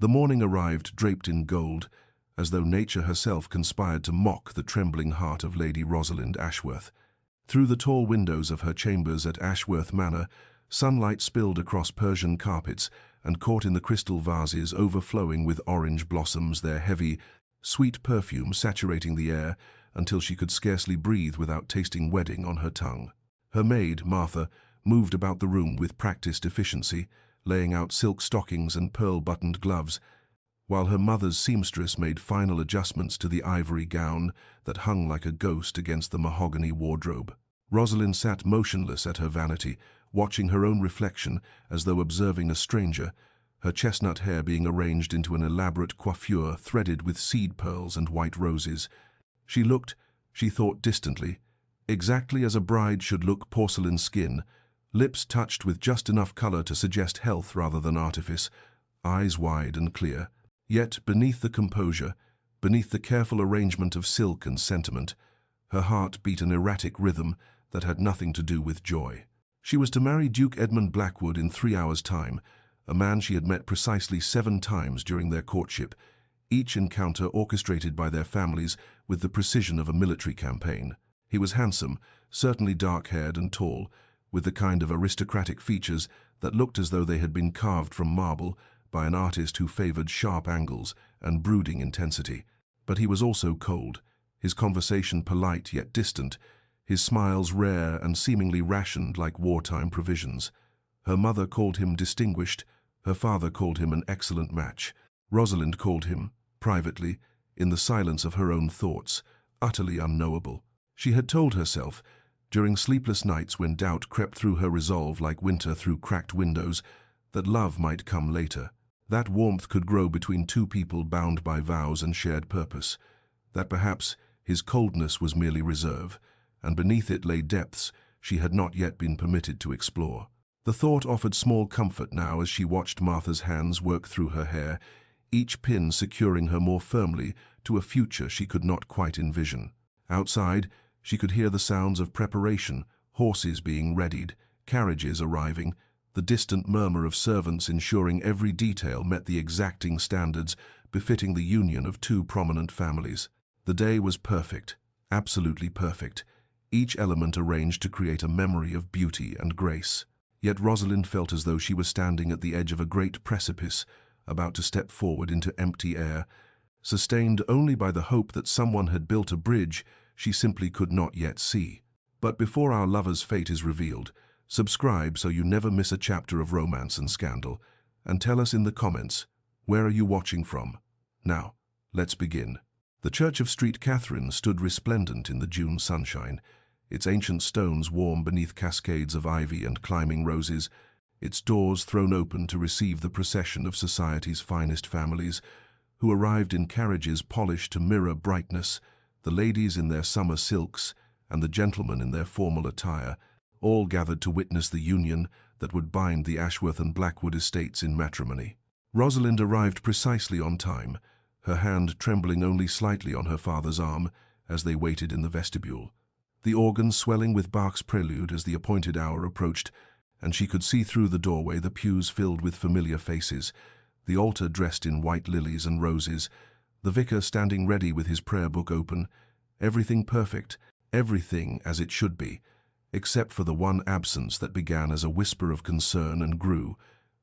The morning arrived draped in gold, as though nature herself conspired to mock the trembling heart of Lady Rosalind Ashworth. Through the tall windows of her chambers at Ashworth Manor, sunlight spilled across Persian carpets and caught in the crystal vases overflowing with orange blossoms, their heavy, sweet perfume saturating the air until she could scarcely breathe without tasting wedding on her tongue. Her maid, Martha, moved about the room with practiced efficiency, laying out silk stockings and pearl-buttoned gloves, while her mother's seamstress made final adjustments to the ivory gown that hung like a ghost against the mahogany wardrobe. Rosalind sat motionless at her vanity, watching her own reflection as though observing a stranger, her chestnut hair being arranged into an elaborate coiffure threaded with seed pearls and white roses. She looked, she thought distantly, exactly as a bride should look, porcelain skin, lips touched with just enough color to suggest health rather than artifice, eyes wide and clear. Yet beneath the composure, beneath the careful arrangement of silk and sentiment, her heart beat an erratic rhythm that had nothing to do with joy. She was to marry Duke Edmund Blackwood in 3 hours' time, a man she had met precisely 7 times during their courtship, each encounter orchestrated by their families with the precision of a military campaign. He was handsome, certainly dark-haired and tall, with the kind of aristocratic features that looked as though they had been carved from marble by an artist who favored sharp angles and brooding intensity. But he was also cold, his conversation polite yet distant, his smiles rare and seemingly rationed like wartime provisions. Her mother called him distinguished, her father called him an excellent match. Rosalind called him, privately, in the silence of her own thoughts, utterly unknowable. She had told herself, during sleepless nights when doubt crept through her resolve like winter through cracked windows, that love might come later. That warmth could grow between 2 people bound by vows and shared purpose. That perhaps his coldness was merely reserve, and beneath it lay depths she had not yet been permitted to explore. The thought offered small comfort now as she watched Martha's hands work through her hair, each pin securing her more firmly to a future she could not quite envision. Outside, she could hear the sounds of preparation, horses being readied, carriages arriving, the distant murmur of servants ensuring every detail met the exacting standards befitting the union of 2 prominent families. The day was perfect, absolutely perfect, each element arranged to create a memory of beauty and grace. Yet Rosalind felt as though she was standing at the edge of a great precipice, about to step forward into empty air, sustained only by the hope that someone had built a bridge she simply could not yet see. But before our lover's fate is revealed, subscribe so you never miss a chapter of romance and scandal, and tell us in the comments, where are you watching from? Now, let's begin. The Church of St. Catherine stood resplendent in the June sunshine, its ancient stones warm beneath cascades of ivy and climbing roses, its doors thrown open to receive the procession of society's finest families, who arrived in carriages polished to mirror brightness, the ladies in their summer silks and the gentlemen in their formal attire, all gathered to witness the union that would bind the Ashworth and Blackwood estates in matrimony. Rosalind arrived precisely on time, her hand trembling only slightly on her father's arm as they waited in the vestibule. The organ swelling with Bach's prelude as the appointed hour approached, and she could see through the doorway the pews filled with familiar faces, the altar dressed in white lilies and roses, the vicar standing ready with his prayer book open, everything perfect, everything as it should be, except for the one absence that began as a whisper of concern and grew,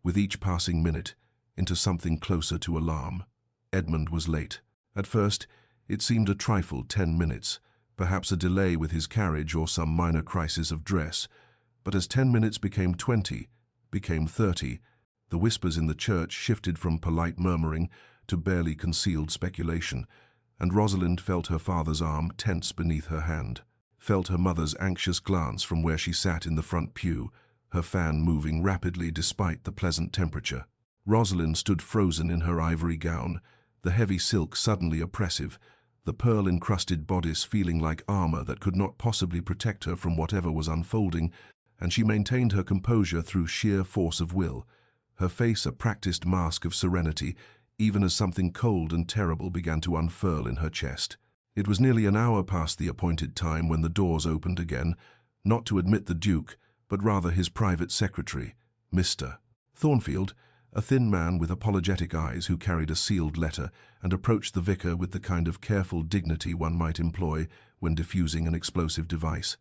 with each passing minute, into something closer to alarm. Edmund was late. At first, it seemed a trifle, 10 minutes, perhaps a delay with his carriage or some minor crisis of dress, but as 10 minutes became 20, became 30, the whispers in the church shifted from polite murmuring to barely concealed speculation, and Rosalind felt her father's arm tense beneath her hand, felt her mother's anxious glance from where she sat in the front pew, her fan moving rapidly despite the pleasant temperature. Rosalind stood frozen in her ivory gown, the heavy silk suddenly oppressive, the pearl-encrusted bodice feeling like armor that could not possibly protect her from whatever was unfolding, and she maintained her composure through sheer force of will, her face a practiced mask of serenity, even as something cold and terrible began to unfurl in her chest. It was nearly an hour past the appointed time when the doors opened again, not to admit the Duke, but rather his private secretary, Mr. Thornfield, a thin man with apologetic eyes who carried a sealed letter and approached the vicar with the kind of careful dignity one might employ when diffusing an explosive device.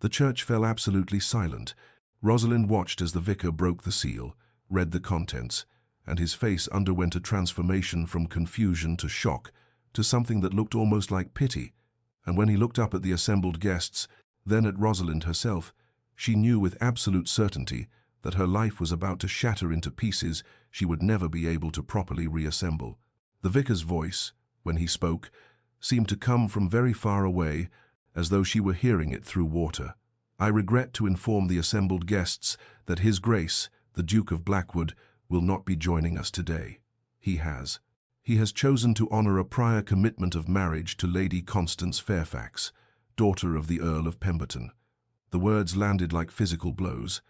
The church fell absolutely silent. Rosalind watched as the vicar broke the seal, read the contents, and his face underwent a transformation from confusion to shock to something that looked almost like pity. And when he looked up at the assembled guests, then at Rosalind herself, she knew with absolute certainty that her life was about to shatter into pieces she would never be able to properly reassemble. The vicar's voice, when he spoke, seemed to come from very far away, as though she were hearing it through water. "I regret to inform the assembled guests that His Grace, the Duke of Blackwood, will not be joining us today. He has chosen to honor a prior commitment of marriage to Lady Constance Fairfax, daughter of the Earl of Pemberton." The words landed like physical blows.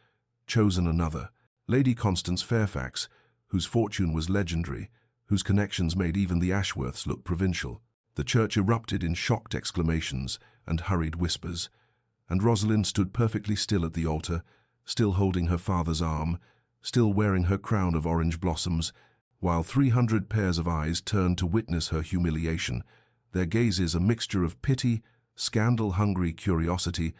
Chosen another, Lady Constance Fairfax, whose fortune was legendary, whose connections made even the Ashworths look provincial. The church erupted in shocked exclamations and hurried whispers, and Rosalind stood perfectly still at the altar, still holding her father's arm, still wearing her crown of orange blossoms, while 300 pairs of eyes turned to witness her humiliation, their gazes a mixture of pity, scandal-hungry curiosity,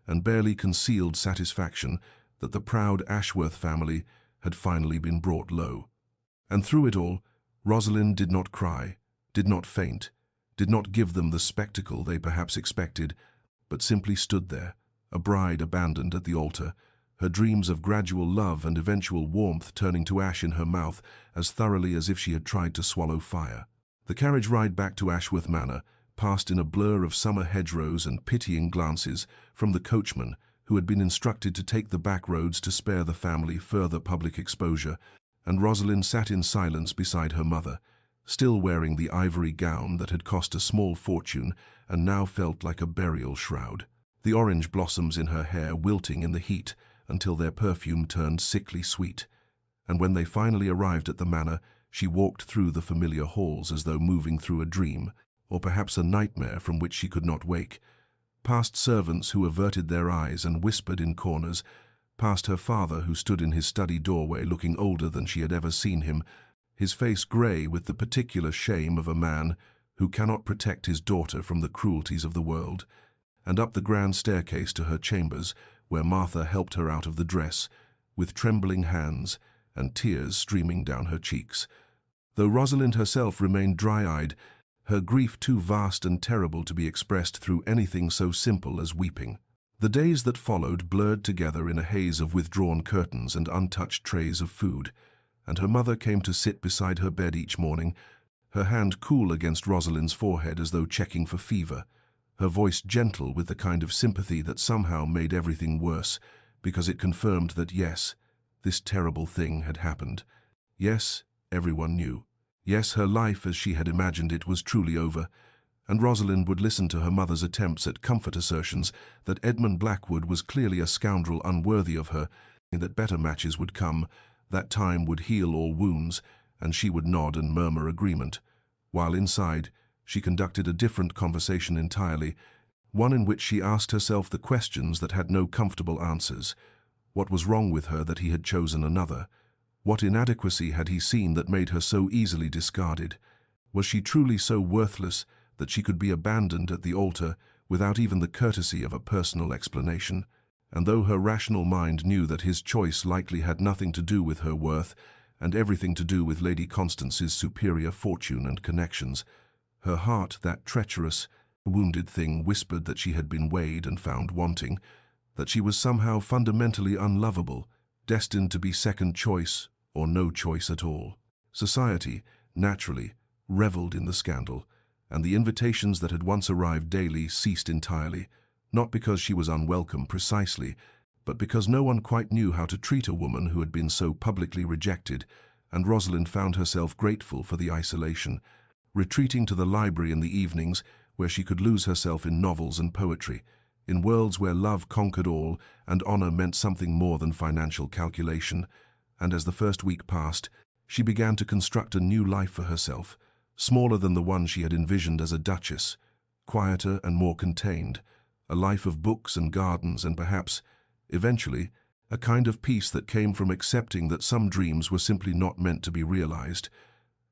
and barely concealed satisfaction that the proud Ashworth family had finally been brought low. And through it all, Rosalind did not cry, did not faint, did not give them the spectacle they perhaps expected, but simply stood there, a bride abandoned at the altar, her dreams of gradual love and eventual warmth turning to ash in her mouth as thoroughly as if she had tried to swallow fire. The carriage ride back to Ashworth Manor passed in a blur of summer hedgerows and pitying glances from the coachman, who had been instructed to take the back roads to spare the family further public exposure, and Rosalind sat in silence beside her mother, still wearing the ivory gown that had cost a small fortune and now felt like a burial shroud, the orange blossoms in her hair wilting in the heat until their perfume turned sickly sweet. And when they finally arrived at the manor, she walked through the familiar halls as though moving through a dream, or perhaps a nightmare from which she could not wake, past servants who averted their eyes and whispered in corners, past her father who stood in his study doorway looking older than she had ever seen him, his face grey with the particular shame of a man who cannot protect his daughter from the cruelties of the world, and up the grand staircase to her chambers, where Martha helped her out of the dress, with trembling hands and tears streaming down her cheeks. Though Rosalind herself remained dry-eyed, her grief too vast and terrible to be expressed through anything so simple as weeping. The days that followed blurred together in a haze of withdrawn curtains and untouched trays of food, and her mother came to sit beside her bed each morning, her hand cool against Rosalind's forehead as though checking for fever, her voice gentle with the kind of sympathy that somehow made everything worse, because it confirmed that yes, this terrible thing had happened. Yes, everyone knew. Yes, her life as she had imagined it was truly over, and Rosalind would listen to her mother's attempts at comfort assertions that Edmund Blackwood was clearly a scoundrel unworthy of her, that better matches would come, that time would heal all wounds, and she would nod and murmur agreement, while inside she conducted a different conversation entirely, one in which she asked herself the questions that had no comfortable answers. What was wrong with her that he had chosen another? What inadequacy had he seen that made her so easily discarded? Was she truly so worthless that she could be abandoned at the altar without even the courtesy of a personal explanation? And though her rational mind knew that his choice likely had nothing to do with her worth and everything to do with Lady Constance's superior fortune and connections, her heart, that treacherous, wounded thing, whispered that she had been weighed and found wanting, that she was somehow fundamentally unlovable, destined to be second choice or no choice at all. Society, naturally, revelled in the scandal, and the invitations that had once arrived daily ceased entirely, not because she was unwelcome precisely, but because no one quite knew how to treat a woman who had been so publicly rejected, and Rosalind found herself grateful for the isolation, retreating to the library in the evenings where she could lose herself in novels and poetry, in worlds where love conquered all and honor meant something more than financial calculation. And as the first week passed, she began to construct a new life for herself, smaller than the one she had envisioned as a duchess, quieter and more contained, a life of books and gardens and perhaps, eventually, a kind of peace that came from accepting that some dreams were simply not meant to be realized.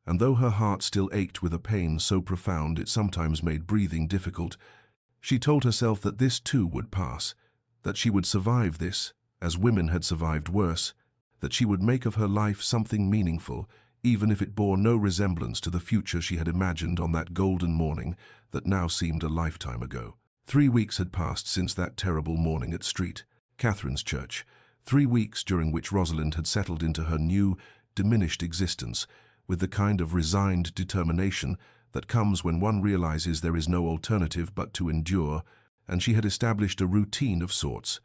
And though her heart still ached with a pain so profound it sometimes made breathing difficult, she told herself that this too would pass, that she would survive this, as women had survived worse, that she would make of her life something meaningful, even if it bore no resemblance to the future she had imagined on that golden morning that now seemed a lifetime ago. 3 weeks had passed since that terrible morning at St. Catherine's Church, 3 weeks during which Rosalind had settled into her new, diminished existence, with the kind of resigned determination that comes when one realizes there is no alternative but to endure, and she had established a routine of sorts.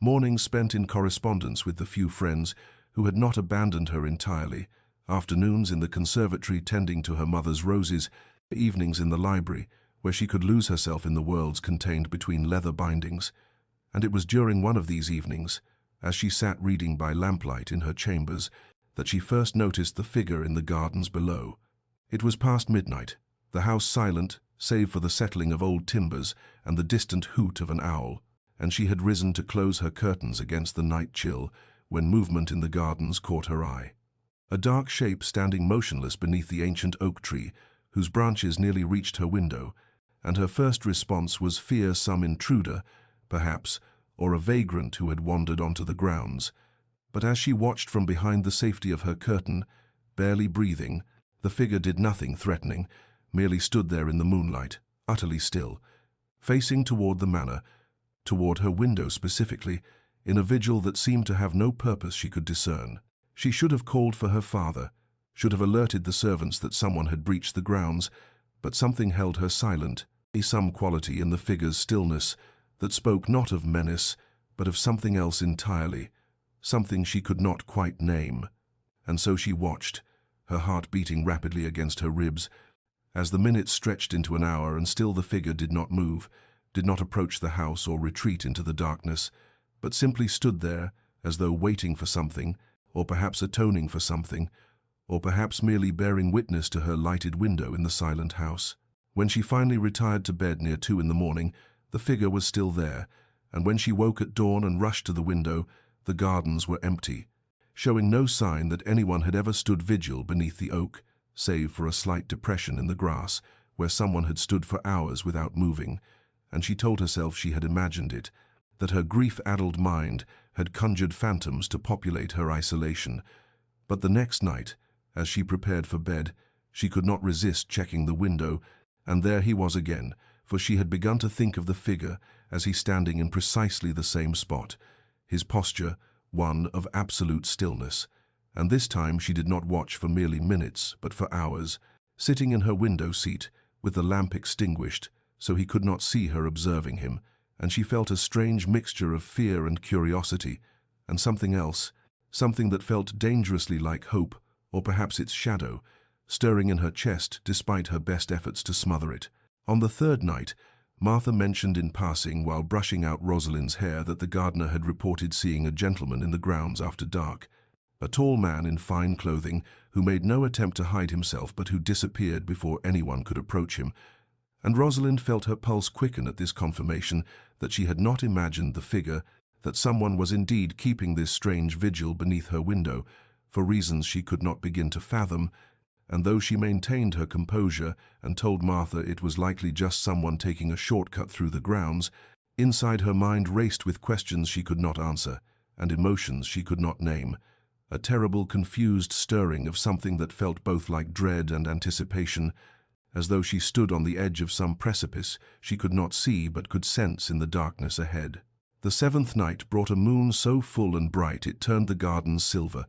Mornings spent in correspondence with the few friends who had not abandoned her entirely, afternoons in the conservatory tending to her mother's roses, evenings in the library, where she could lose herself in the worlds contained between leather bindings. And it was during one of these evenings, as she sat reading by lamplight in her chambers, that she first noticed the figure in the gardens below. It was past midnight, the house silent, save for the settling of old timbers and the distant hoot of an owl, and she had risen to close her curtains against the night chill when movement in the gardens caught her eye. A dark shape standing motionless beneath the ancient oak tree, whose branches nearly reached her window, and her first response was fear some intruder, perhaps, or a vagrant who had wandered onto the grounds. But as she watched from behind the safety of her curtain, barely breathing, the figure did nothing threatening, merely stood there in the moonlight, utterly still, facing toward the manor, toward her window specifically, in a vigil that seemed to have no purpose she could discern. She should have called for her father, should have alerted the servants that someone had breached the grounds, but something held her silent, some quality in the figure's stillness that spoke not of menace, but of something else entirely, something she could not quite name. And so she watched, her heart beating rapidly against her ribs, as the minutes stretched into an hour and still the figure did not move, did not approach the house or retreat into the darkness, but simply stood there as though waiting for something, or perhaps atoning for something, or perhaps merely bearing witness to her lighted window in the silent house. When she finally retired to bed near 2 in the morning, the figure was still there, and when she woke at dawn and rushed to the window, the gardens were empty, showing no sign that anyone had ever stood vigil beneath the oak, save for a slight depression in the grass, where someone had stood for hours without moving, and she told herself she had imagined it, that her grief-addled mind had conjured phantoms to populate her isolation. But the next night, as she prepared for bed, she could not resist checking the window, and there he was again, for she had begun to think of the figure as he standing in precisely the same spot, his posture one of absolute stillness. And this time she did not watch for merely minutes, but for hours, sitting in her window seat, with the lamp extinguished, so he could not see her observing him, and she felt a strange mixture of fear and curiosity, and something else, something that felt dangerously like hope, or perhaps its shadow, stirring in her chest despite her best efforts to smother it. On the third night, Martha mentioned in passing while brushing out Rosalind's hair that the gardener had reported seeing a gentleman in the grounds after dark, a tall man in fine clothing who made no attempt to hide himself but who disappeared before anyone could approach him. And Rosalind felt her pulse quicken at this confirmation that she had not imagined the figure, that someone was indeed keeping this strange vigil beneath her window, for reasons she could not begin to fathom, and though she maintained her composure and told Martha it was likely just someone taking a shortcut through the grounds, inside her mind raced with questions she could not answer, and emotions she could not name, a terrible confused stirring of something that felt both like dread and anticipation, as though she stood on the edge of some precipice she could not see but could sense in the darkness ahead. The seventh night brought a moon so full and bright it turned the gardens silver,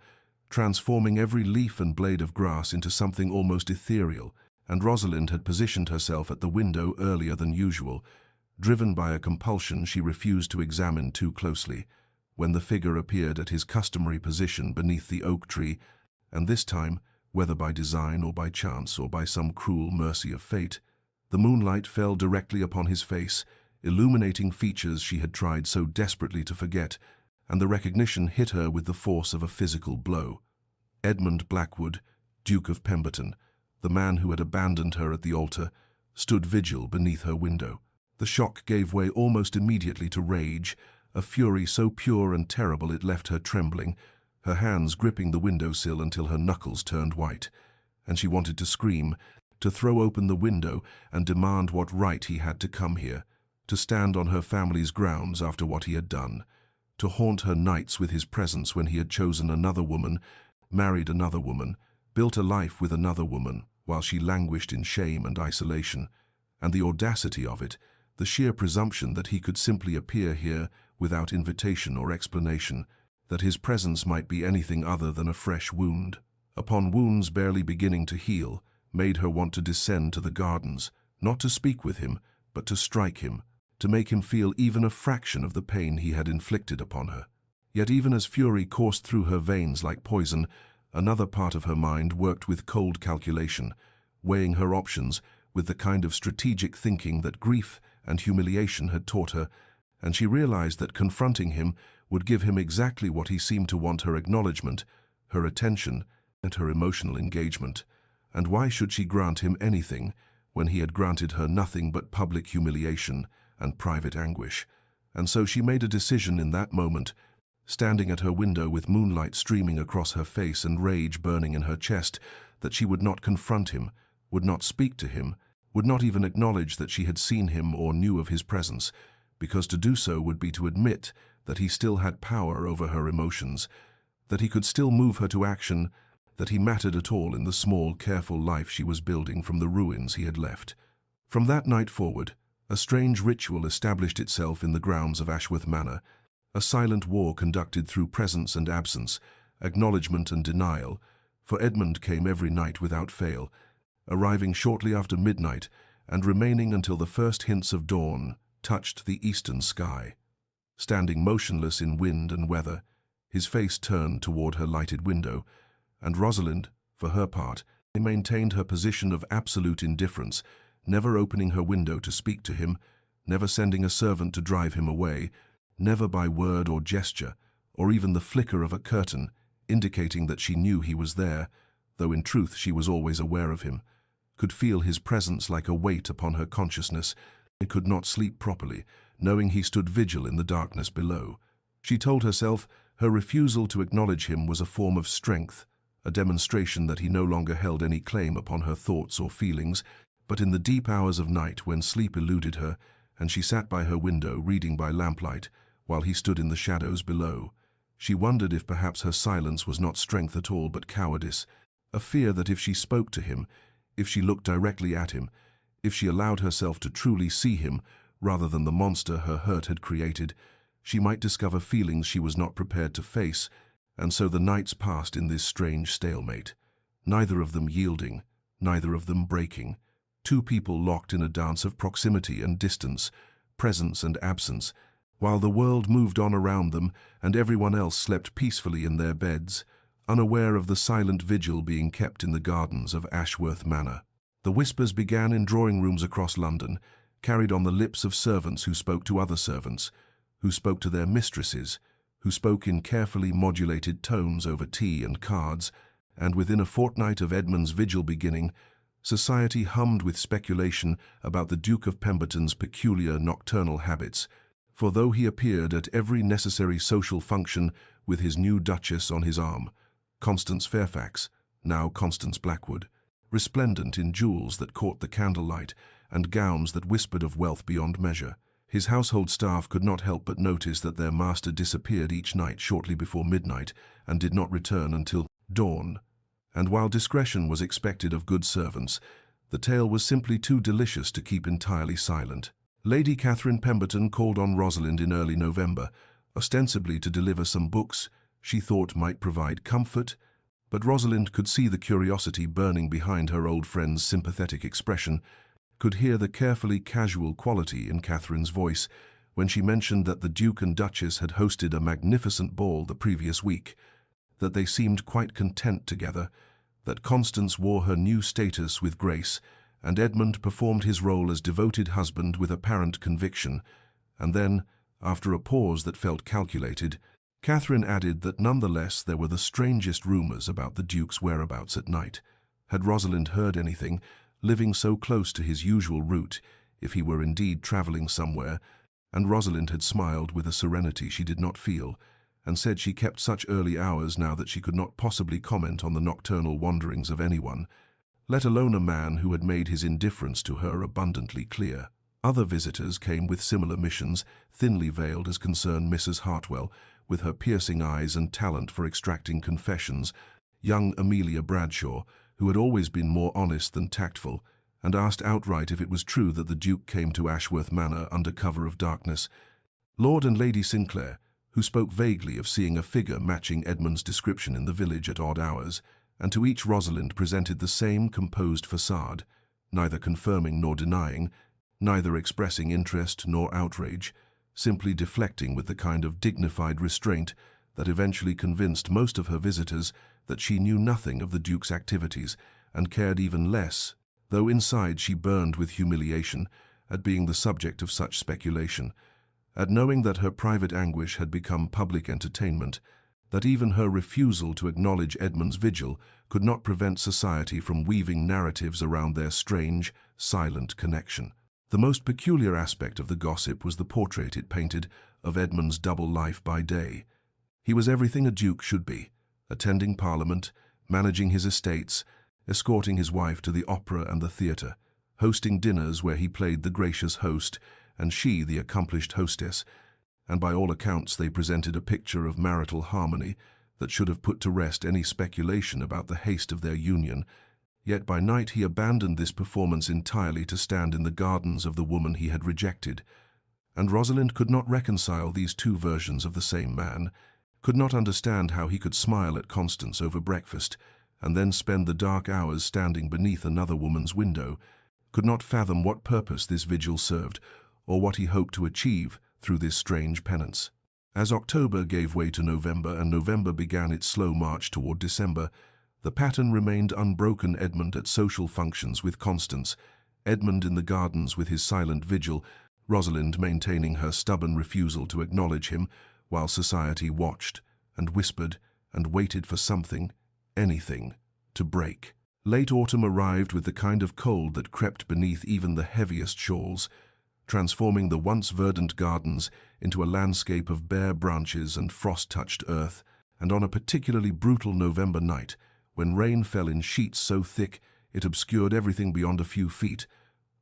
transforming every leaf and blade of grass into something almost ethereal, and Rosalind had positioned herself at the window earlier than usual. Driven by a compulsion she refused to examine too closely, when the figure appeared at his customary position beneath the oak tree, and this time, whether by design or by chance or by some cruel mercy of fate, the moonlight fell directly upon his face, illuminating features she had tried so desperately to forget, and the recognition hit her with the force of a physical blow. Edmund Blackwood, Duke of Pemberton, the man who had abandoned her at the altar, stood vigil beneath her window. The shock gave way almost immediately to rage, a fury so pure and terrible it left her trembling, her hands gripping the windowsill until her knuckles turned white. And she wanted to scream, to throw open the window and demand what right he had to come here, to stand on her family's grounds after what he had done, to haunt her nights with his presence when he had chosen another woman, married another woman, built a life with another woman, while she languished in shame and isolation. And the audacity of it, the sheer presumption that he could simply appear here without invitation or explanation, that his presence might be anything other than a fresh wound, upon wounds barely beginning to heal, made her want to descend to the gardens, not to speak with him, but to strike him, to make him feel even a fraction of the pain he had inflicted upon her. Yet even as fury coursed through her veins like poison, another part of her mind worked with cold calculation, weighing her options with the kind of strategic thinking that grief and humiliation had taught her, and she realized that confronting him would give him exactly what he seemed to want: her acknowledgement, her attention, and her emotional engagement. And why should she grant him anything when he had granted her nothing but public humiliation and private anguish? And so she made a decision in that moment, standing at her window with moonlight streaming across her face and rage burning in her chest, that she would not confront him, would not speak to him, would not even acknowledge that she had seen him or knew of his presence, because to do so would be to admit that he still had power over her emotions, that he could still move her to action, that he mattered at all in the small, careful life she was building from the ruins he had left. From that night forward, a strange ritual established itself in the grounds of Ashworth Manor, a silent war conducted through presence and absence, acknowledgement and denial, for Edmund came every night without fail, arriving shortly after midnight and remaining until the first hints of dawn touched the eastern sky. Standing motionless in wind and weather, his face turned toward her lighted window, and Rosalind, for her part, maintained her position of absolute indifference, never opening her window to speak to him, never sending a servant to drive him away, never by word or gesture, or even the flicker of a curtain, indicating that she knew he was there, though in truth she was always aware of him, could feel his presence like a weight upon her consciousness, and could not sleep properly, knowing he stood vigil in the darkness below. She told herself her refusal to acknowledge him was a form of strength, a demonstration that he no longer held any claim upon her thoughts or feelings, but in the deep hours of night when sleep eluded her, and she sat by her window reading by lamplight, while he stood in the shadows below, she wondered if perhaps her silence was not strength at all but cowardice, a fear that if she spoke to him, if she looked directly at him, if she allowed herself to truly see him rather than the monster her hurt had created, she might discover feelings she was not prepared to face. And so the nights passed in this strange stalemate, neither of them yielding, neither of them breaking, two people locked in a dance of proximity and distance, presence and absence, while the world moved on around them and everyone else slept peacefully in their beds, unaware of the silent vigil being kept in the gardens of Ashworth Manor. The whispers began in drawing rooms across London, carried on the lips of servants who spoke to other servants, who spoke to their mistresses, who spoke in carefully modulated tones over tea and cards, and within a fortnight of Edmund's vigil beginning, society hummed with speculation about the Duke of Pemberton's peculiar nocturnal habits, for though he appeared at every necessary social function with his new Duchess on his arm, Constance Fairfax, now Constance Blackwood, resplendent in jewels that caught the candlelight and gowns that whispered of wealth beyond measure, his household staff could not help but notice that their master disappeared each night shortly before midnight and did not return until dawn. And while discretion was expected of good servants, the tale was simply too delicious to keep entirely silent. Lady Catherine Pemberton called on Rosalind in early November, ostensibly to deliver some books she thought might provide comfort, but Rosalind could see the curiosity burning behind her old friend's sympathetic expression, could hear the carefully casual quality in Catherine's voice when she mentioned that the Duke and Duchess had hosted a magnificent ball the previous week, that they seemed quite content together, that Constance wore her new status with grace, and Edmund performed his role as devoted husband with apparent conviction, and then, after a pause that felt calculated, Catherine added that nonetheless there were the strangest rumours about the Duke's whereabouts at night. Had Rosalind heard anything, living so close to his usual route, if he were indeed travelling somewhere, And Rosalind had smiled with a serenity she did not feel, and said she kept such early hours now that she could not possibly comment on the nocturnal wanderings of anyone, let alone a man who had made his indifference to her abundantly clear. Other visitors came with similar missions, thinly veiled as concerned Mrs. Hartwell, with her piercing eyes and talent for extracting confessions, young Amelia Bradshaw, who had always been more honest than tactful, and asked outright if it was true that the Duke came to Ashworth Manor under cover of darkness. Lord and Lady Sinclair, who spoke vaguely of seeing a figure matching Edmund's description in the village at odd hours, and to each Rosalind presented the same composed facade, neither confirming nor denying, neither expressing interest nor outrage, simply deflecting with the kind of dignified restraint that eventually convinced most of her visitors that she knew nothing of the Duke's activities and cared even less, though inside she burned with humiliation at being the subject of such speculation, at knowing that her private anguish had become public entertainment, that even her refusal to acknowledge Edmund's vigil could not prevent society from weaving narratives around their strange, silent connection. The most peculiar aspect of the gossip was the portrait it painted of Edmund's double life by day. He was everything a duke should be, attending Parliament, managing his estates, escorting his wife to the opera and the theatre, hosting dinners where he played the gracious host and she the accomplished hostess, and by all accounts they presented a picture of marital harmony that should have put to rest any speculation about the haste of their union. Yet by night he abandoned this performance entirely to stand in the gardens of the woman he had rejected, and Rosalind could not reconcile these two versions of the same man, could not understand how he could smile at Constance over breakfast and then spend the dark hours standing beneath another woman's window, could not fathom what purpose this vigil served or what he hoped to achieve through this strange penance. As October gave way to November and November began its slow march toward December, the pattern remained unbroken. Edmund at social functions with Constance, Edmund in the gardens with his silent vigil, Rosalind maintaining her stubborn refusal to acknowledge him, while society watched and whispered and waited for something, anything, to break. Late autumn arrived with the kind of cold that crept beneath even the heaviest shawls, transforming the once verdant gardens into a landscape of bare branches and frost-touched earth, and on a particularly brutal November night, when rain fell in sheets so thick it obscured everything beyond a few feet,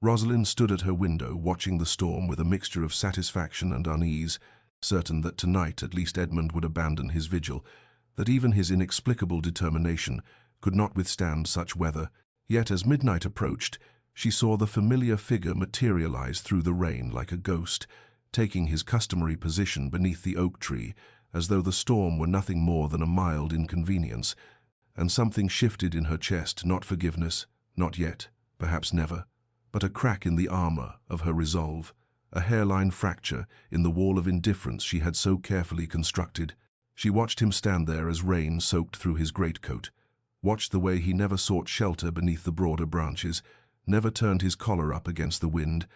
Rosalind stood at her window watching the storm with a mixture of satisfaction and unease, certain that tonight at least Edmund would abandon his vigil, that even his inexplicable determination could not withstand such weather. Yet as midnight approached, she saw the familiar figure materialize through the rain like a ghost, taking his customary position beneath the oak tree, as though the storm were nothing more than a mild inconvenience, and something shifted in her chest, not forgiveness, not yet, perhaps never, but a crack in the armor of her resolve, a hairline fracture in the wall of indifference she had so carefully constructed. She watched him stand there as rain soaked through his greatcoat, watched the way he never sought shelter beneath the broader branches, never turned his collar up against the wind,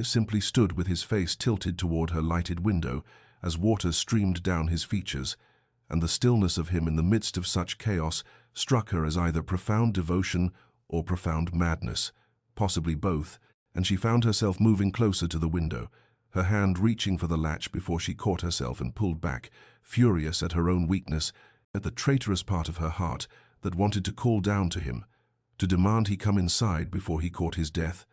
simply stood with his face tilted toward her lighted window as water streamed down his features, and the stillness of him in the midst of such chaos struck her as either profound devotion or profound madness, possibly both, and she found herself moving closer to the window, her hand reaching for the latch before she caught herself and pulled back, furious at her own weakness, at the traitorous part of her heart that wanted to call down to him, to demand he come inside before he caught his death,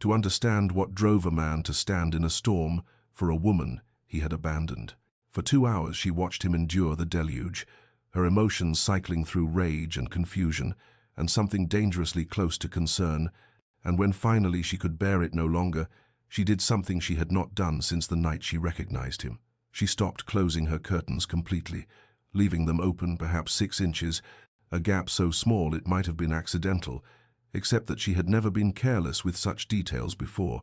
to understand what drove a man to stand in a storm for a woman he had abandoned. For 2 hours she watched him endure the deluge, her emotions cycling through rage and confusion, and something dangerously close to concern, and when finally she could bear it no longer, she did something she had not done since the night she recognized him. She stopped closing her curtains completely, leaving them open perhaps 6 inches, a gap so small it might have been accidental, except that she had never been careless with such details before,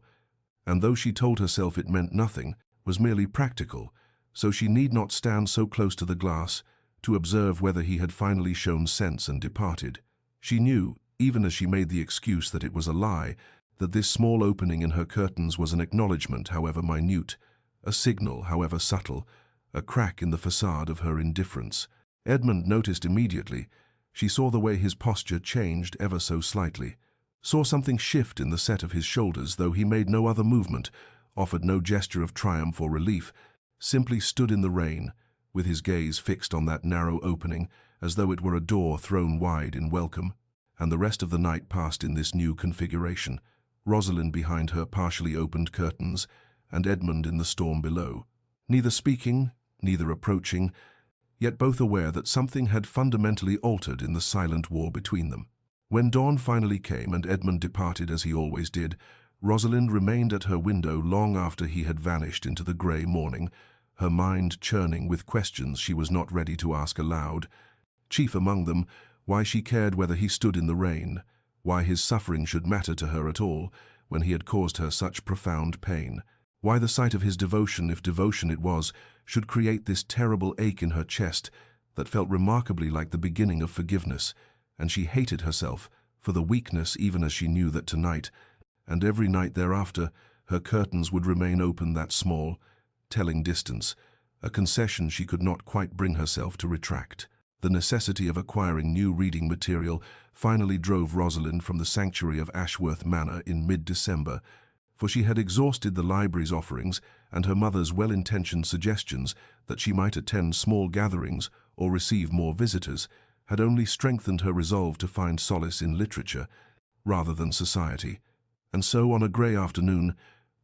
and though she told herself it meant nothing, was merely practical, so she need not stand so close to the glass to observe whether he had finally shown sense and departed. She knew, even as she made the excuse that it was a lie, that this small opening in her curtains was an acknowledgement, however minute, a signal, however subtle, a crack in the facade of her indifference. Edmund noticed immediately. She saw the way his posture changed ever so slightly, saw something shift in the set of his shoulders, though he made no other movement, offered no gesture of triumph or relief, simply stood in the rain, with his gaze fixed on that narrow opening, as though it were a door thrown wide in welcome. And the rest of the night passed in this new configuration, Rosalind behind her partially opened curtains, and Edmund in the storm below, neither speaking, neither approaching, yet both aware that something had fundamentally altered in the silent war between them. When dawn finally came and Edmund departed as he always did, Rosalind remained at her window long after he had vanished into the grey morning, her mind churning with questions she was not ready to ask aloud. Chief among them, why she cared whether he stood in the rain, why his suffering should matter to her at all when he had caused her such profound pain, why the sight of his devotion, if devotion it was, should create this terrible ache in her chest that felt remarkably like the beginning of forgiveness, and she hated herself for the weakness even as she knew that tonight, and every night thereafter, her curtains would remain open that small, telling distance, a concession she could not quite bring herself to retract. The necessity of acquiring new reading material finally drove Rosalind from the sanctuary of Ashworth Manor in mid-December, for she had exhausted the library's offerings and her mother's well-intentioned suggestions that she might attend small gatherings or receive more visitors had only strengthened her resolve to find solace in literature rather than society. And so on a grey afternoon,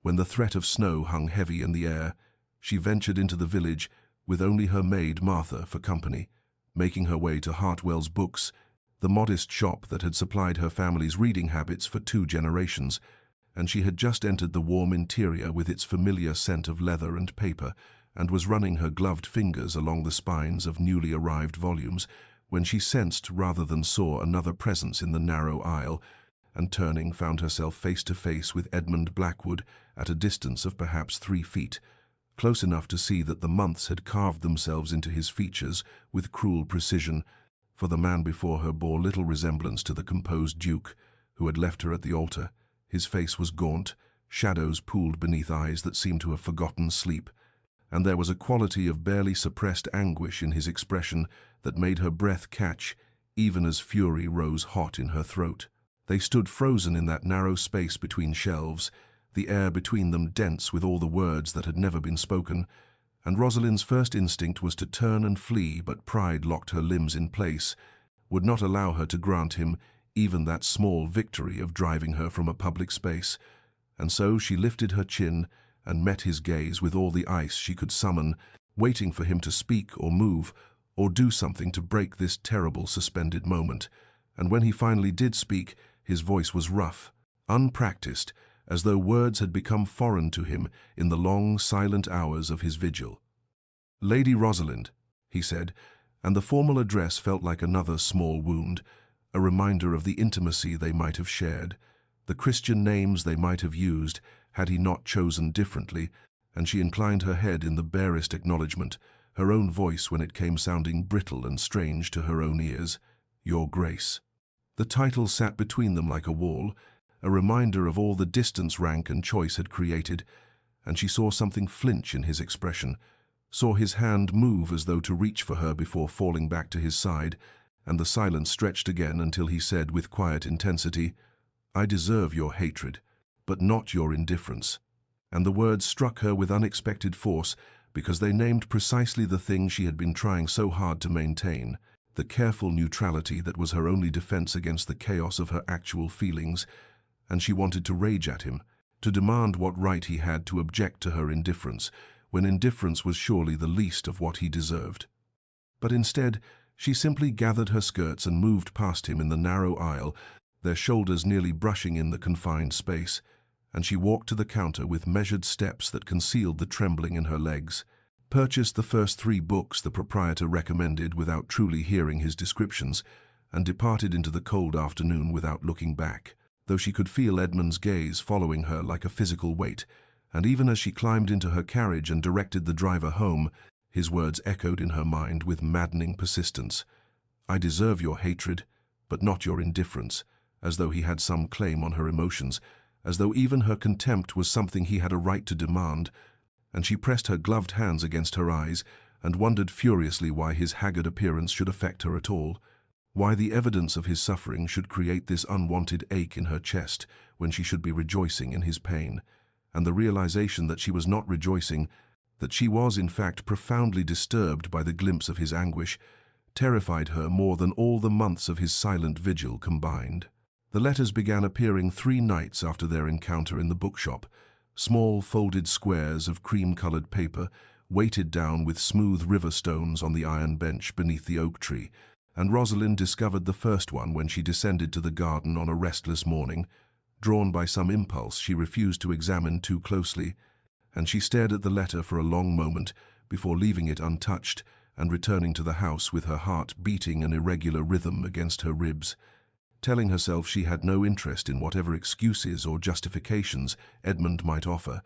when the threat of snow hung heavy in the air, she ventured into the village with only her maid Martha for company, making her way to Hartwell's Books, the modest shop that had supplied her family's reading habits for 2 generations, and she had just entered the warm interior with its familiar scent of leather and paper, and was running her gloved fingers along the spines of newly arrived volumes, when she sensed rather than saw another presence in the narrow aisle, and turning found herself face to face with Edmund Blackwood at a distance of perhaps 3 feet, close enough to see that the months had carved themselves into his features with cruel precision, for the man before her bore little resemblance to the composed Duke who had left her at the altar. His face was gaunt, shadows pooled beneath eyes that seemed to have forgotten sleep, and there was a quality of barely suppressed anguish in his expression that made her breath catch, even as fury rose hot in her throat. They stood frozen in that narrow space between shelves, the air between them dense with all the words that had never been spoken, and Rosalind's first instinct was to turn and flee, but pride locked her limbs in place, would not allow her to grant him even that small victory of driving her from a public space, and so she lifted her chin and met his gaze with all the ice she could summon, waiting for him to speak or move or do something to break this terrible suspended moment. And when he finally did speak, his voice was rough, unpracticed, as though words had become foreign to him in the long, silent hours of his vigil. "Lady Rosalind," he said, and the formal address felt like another small wound, a reminder of the intimacy they might have shared, the Christian names they might have used had he not chosen differently, and she inclined her head in the barest acknowledgement, her own voice when it came sounding brittle and strange to her own ears. "Your Grace." The title sat between them like a wall, a reminder of all the distance rank and choice had created, and she saw something flinch in his expression, saw his hand move as though to reach for her before falling back to his side, and the silence stretched again until he said with quiet intensity, "I deserve your hatred, but not your indifference." And the words struck her with unexpected force because they named precisely the thing she had been trying so hard to maintain, the careful neutrality that was her only defense against the chaos of her actual feelings, and she wanted to rage at him, to demand what right he had to object to her indifference, when indifference was surely the least of what he deserved. But instead, she simply gathered her skirts and moved past him in the narrow aisle, their shoulders nearly brushing in the confined space, and she walked to the counter with measured steps that concealed the trembling in her legs, purchased the first 3 books the proprietor recommended without truly hearing his descriptions, and departed into the cold afternoon without looking back, though she could feel Edmund's gaze following her like a physical weight, and even as she climbed into her carriage and directed the driver home, his words echoed in her mind with maddening persistence. "I deserve your hatred, but not your indifference," as though he had some claim on her emotions, as though even her contempt was something he had a right to demand, and she pressed her gloved hands against her eyes and wondered furiously why his haggard appearance should affect her at all, why the evidence of his suffering should create this unwanted ache in her chest when she should be rejoicing in his pain. and the realization that she was not rejoicing, that she was in fact profoundly disturbed by the glimpse of his anguish, terrified her more than all the months of his silent vigil combined. The letters began appearing 3 nights after their encounter in the bookshop, small folded squares of cream-colored paper, weighted down with smooth river stones on the iron bench beneath the oak tree, and Rosalind discovered the first one when she descended to the garden on a restless morning. Drawn by some impulse she refused to examine too closely, and she stared at the letter for a long moment before leaving it untouched and returning to the house with her heart beating an irregular rhythm against her ribs, telling herself she had no interest in whatever excuses or justifications Edmund might offer,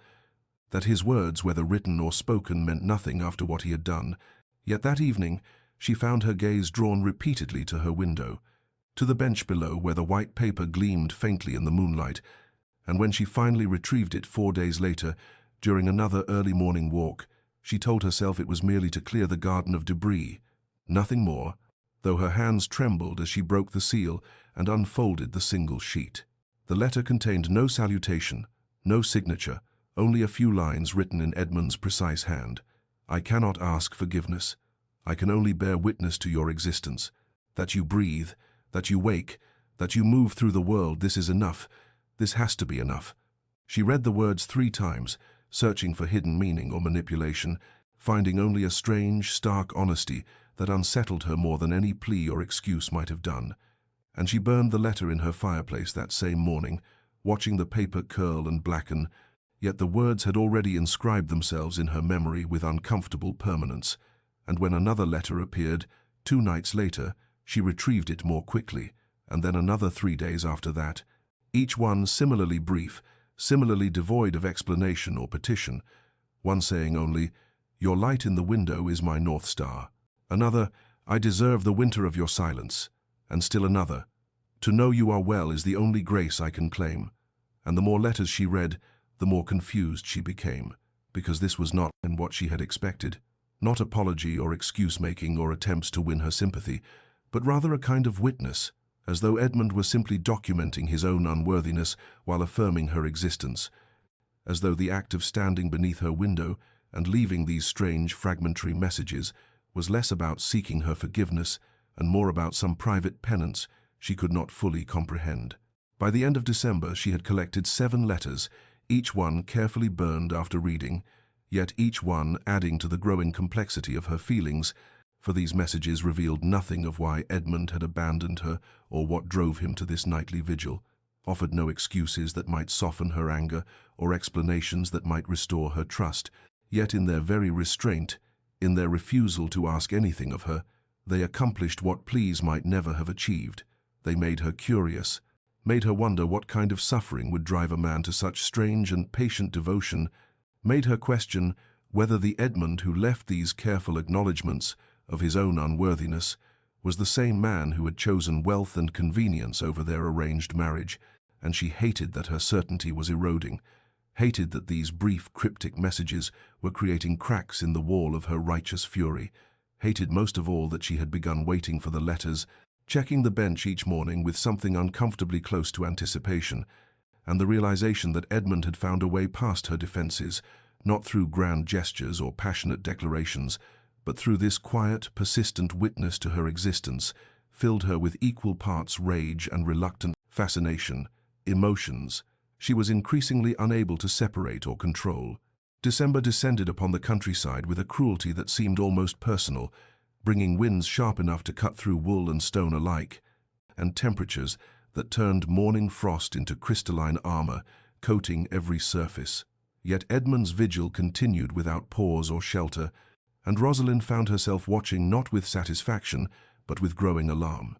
that his words, whether written or spoken, meant nothing after what he had done. Yet that evening she found her gaze drawn repeatedly to her window, to the bench below where the white paper gleamed faintly in the moonlight, and when she finally retrieved it 4 days later, during another early morning walk, she told herself it was merely to clear the garden of debris, nothing more, though her hands trembled as she broke the seal and unfolded the single sheet. The letter contained no salutation, no signature, only a few lines written in Edmund's precise hand. "I cannot ask forgiveness. I can only bear witness to your existence. That you breathe, that you wake, that you move through the world, this is enough. This has to be enough." She read the words 3 times, searching for hidden meaning or manipulation, finding only a strange, stark honesty that unsettled her more than any plea or excuse might have done. And she burned the letter in her fireplace that same morning, watching the paper curl and blacken, yet the words had already inscribed themselves in her memory with uncomfortable permanence. And when another letter appeared, 2 nights later, she retrieved it more quickly, and then another 3 days after that, each one similarly brief, similarly devoid of explanation or petition, one saying only, "Your light in the window is my North Star." Another, "I deserve the winter of your silence." And still another, "To know you are well is the only grace I can claim." And the more letters she read, the more confused she became, because this was not in what she had expected. Not apology or excuse-making or attempts to win her sympathy, but rather a kind of witness, as though Edmund were simply documenting his own unworthiness while affirming her existence, as though the act of standing beneath her window and leaving these strange fragmentary messages was less about seeking her forgiveness and more about some private penance she could not fully comprehend. By the end of December she had collected 7 letters, each one carefully burned after reading, yet each one adding to the growing complexity of her feelings, for these messages revealed nothing of why Edmund had abandoned her or what drove him to this nightly vigil, offered no excuses that might soften her anger or explanations that might restore her trust, yet in their very restraint, in their refusal to ask anything of her, they accomplished what pleas might never have achieved. They made her curious, made her wonder what kind of suffering would drive a man to such strange and patient devotion, made her question whether the Edmund who left these careful acknowledgments of his own unworthiness was the same man who had chosen wealth and convenience over their arranged marriage, and she hated that her certainty was eroding, hated that these brief cryptic messages were creating cracks in the wall of her righteous fury, hated most of all that she had begun waiting for the letters, checking the bench each morning with something uncomfortably close to anticipation, and the realization that Edmund had found a way past her defenses, not through grand gestures or passionate declarations, but through this quiet, persistent witness to her existence, filled her with equal parts rage and reluctant fascination, emotions she was increasingly unable to separate or control. December descended upon the countryside with a cruelty that seemed almost personal, bringing winds sharp enough to cut through wool and stone alike, and temperatures that turned morning frost into crystalline armor, coating every surface. Yet Edmund's vigil continued without pause or shelter, and Rosalind found herself watching not with satisfaction, but with growing alarm.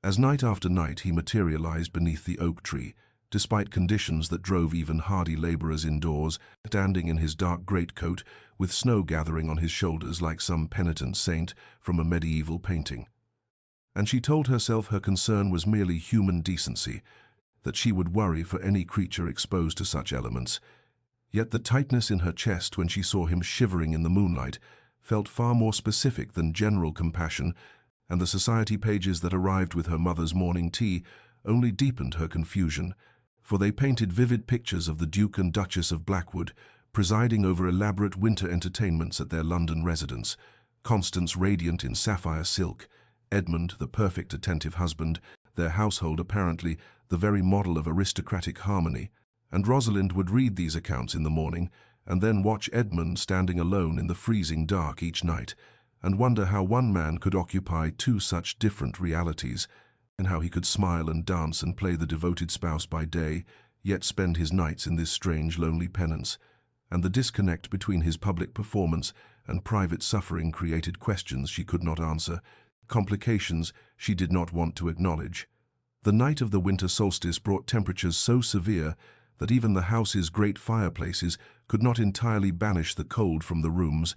As night after night he materialized beneath the oak tree, despite conditions that drove even hardy laborers indoors, standing in his dark greatcoat with snow gathering on his shoulders like some penitent saint from a medieval painting. And she told herself her concern was merely human decency, that she would worry for any creature exposed to such elements. Yet the tightness in her chest when she saw him shivering in the moonlight felt far more specific than general compassion, and the society pages that arrived with her mother's morning tea only deepened her confusion, for they painted vivid pictures of the Duke and Duchess of Blackwood presiding over elaborate winter entertainments at their London residence, Constance radiant in sapphire silk, Edmund the perfect attentive husband, their household apparently the very model of aristocratic harmony. And Rosalind would read these accounts in the morning and then watch Edmund standing alone in the freezing dark each night and wonder how one man could occupy two such different realities, and how he could smile and dance and play the devoted spouse by day, yet spend his nights in this strange, lonely penance. And the disconnect between his public performance and private suffering created questions she could not answer, complications she did not want to acknowledge. The night of the winter solstice brought temperatures so severe that even the house's great fireplaces could not entirely banish the cold from the rooms,